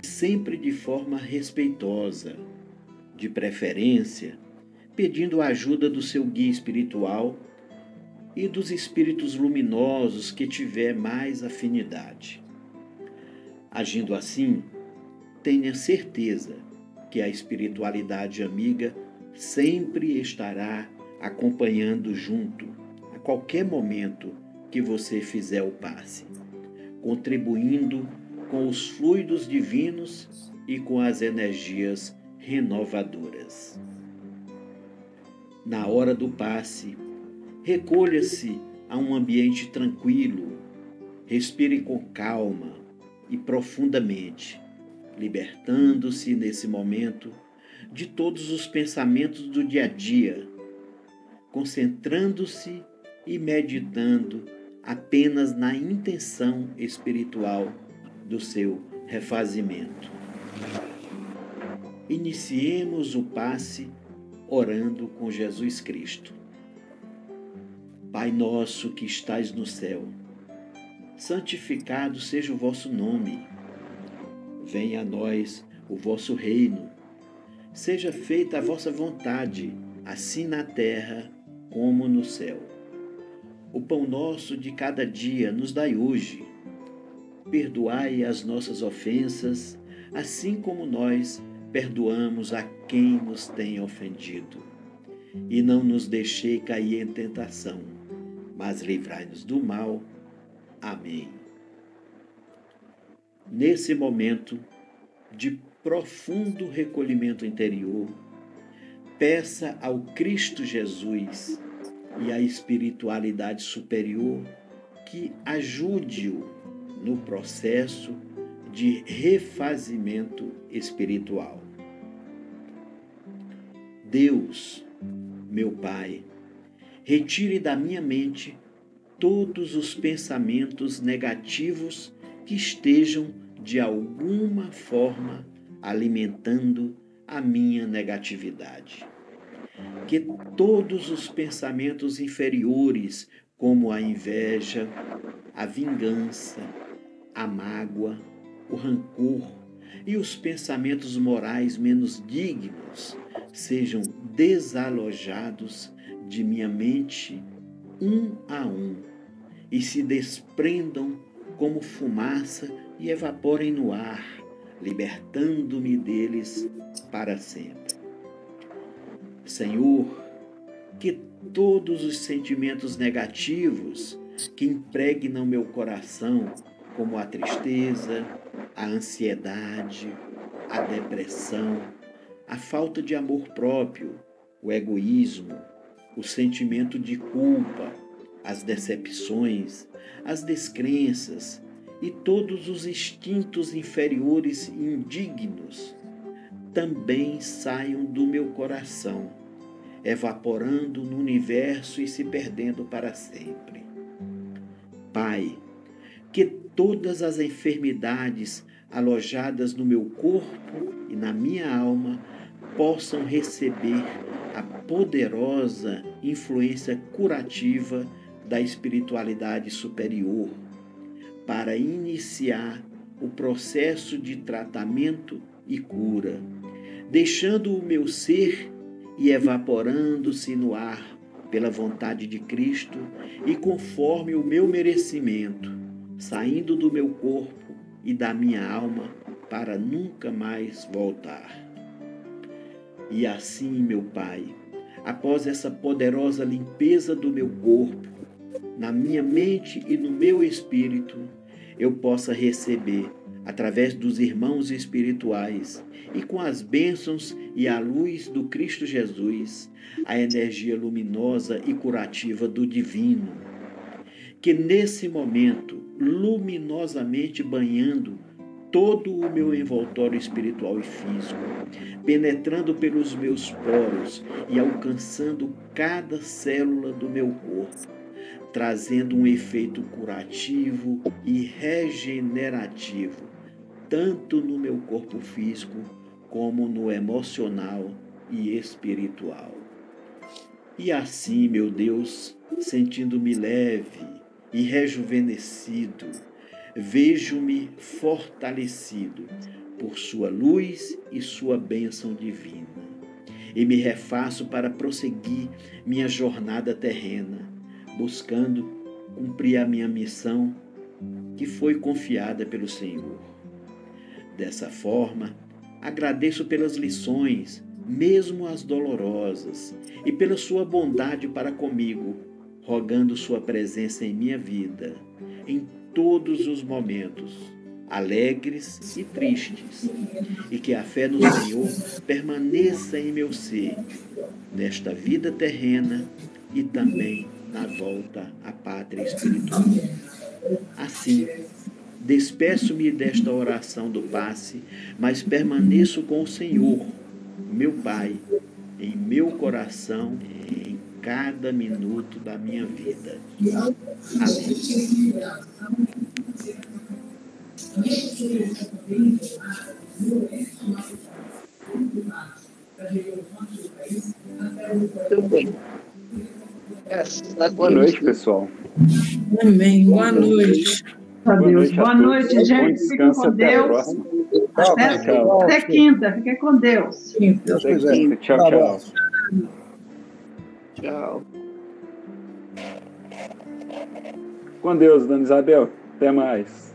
Sempre de forma respeitosa, de preferência, pedindo a ajuda do seu guia espiritual e dos espíritos luminosos que tiver mais afinidade. Agindo assim, tenha certeza que a espiritualidade amiga sempre estará acompanhando junto a qualquer momento que você fizer o passe, contribuindo com os fluidos divinos e com as energias renovadoras. Na hora do passe, recolha-se a um ambiente tranquilo, respire com calma e profundamente, libertando-se nesse momento de todos os pensamentos do dia a dia, concentrando-se e meditando apenas na intenção espiritual do seu refazimento. Iniciemos o passe orando com Jesus Cristo. Pai nosso que estais no céu, santificado seja o vosso nome. Venha a nós o vosso reino. Seja feita a vossa vontade, assim na terra como no céu. O pão nosso de cada dia nos dai hoje. Perdoai as nossas ofensas, assim como nós perdoamos a quem nos tem ofendido. E não nos deixei cair em tentação, mas livrai-nos do mal. Amém. Nesse momento de profundo recolhimento interior, peça ao Cristo Jesus e à espiritualidade superior que ajude-o no processo de refazimento espiritual. Deus, meu Pai, retire da minha mente todos os pensamentos negativos que estejam, de alguma forma, alimentando a minha negatividade. Que todos os pensamentos inferiores, como a inveja, a vingança, a mágoa, o rancor e os pensamentos morais menos dignos, sejam desalojados de minha mente um a um e se desprendam como fumaça e evaporem no ar, libertando-me deles para sempre. Senhor, que todos os sentimentos negativos que impregnam meu coração, como a tristeza, a ansiedade, a depressão, a falta de amor próprio, o egoísmo, o sentimento de culpa, as decepções, as descrenças e todos os instintos inferiores e indignos também saiam do meu coração, evaporando no universo e se perdendo para sempre. Pai, que todas as enfermidades alojadas no meu corpo e na minha alma possam receber a poderosa influência curativa da espiritualidade superior para iniciar o processo de tratamento e cura, deixando o meu ser e evaporando-se no ar pela vontade de Cristo e conforme o meu merecimento, saindo do meu corpo e da minha alma para nunca mais voltar. E assim, meu Pai, após essa poderosa limpeza do meu corpo, na minha mente e no meu espírito, eu possa receber através dos irmãos espirituais e com as bênçãos e a luz do Cristo Jesus, a energia luminosa e curativa do divino, que nesse momento, luminosamente banhando todo o meu envoltório espiritual e físico, penetrando pelos meus poros e alcançando cada célula do meu corpo, trazendo um efeito curativo e regenerativo, tanto no meu corpo físico como no emocional e espiritual. E assim, meu Deus, sentindo-me leve e rejuvenescido, vejo-me fortalecido por sua luz e sua bênção divina, e me refaço para prosseguir minha jornada terrena, buscando cumprir a minha missão que foi confiada pelo Senhor. Dessa forma, agradeço pelas lições, mesmo as dolorosas, e pela sua bondade para comigo, rogando sua presença em minha vida, em todos os momentos, alegres e tristes, e que a fé no Senhor permaneça em meu ser, nesta vida terrena e também na volta à pátria espiritual. Assim, despeço-me desta oração do passe, mas permaneço com o Senhor, meu Pai, em meu coração, em cada minuto da minha vida. Amém. Muito bem. Boa noite, pessoal. Amém. Boa noite. Boa noite, gente. Fiquem com Deus. Até quinta. Fiquem com Deus. Tchau, tchau. Tchau. Com Deus, dona Isabel. Até mais.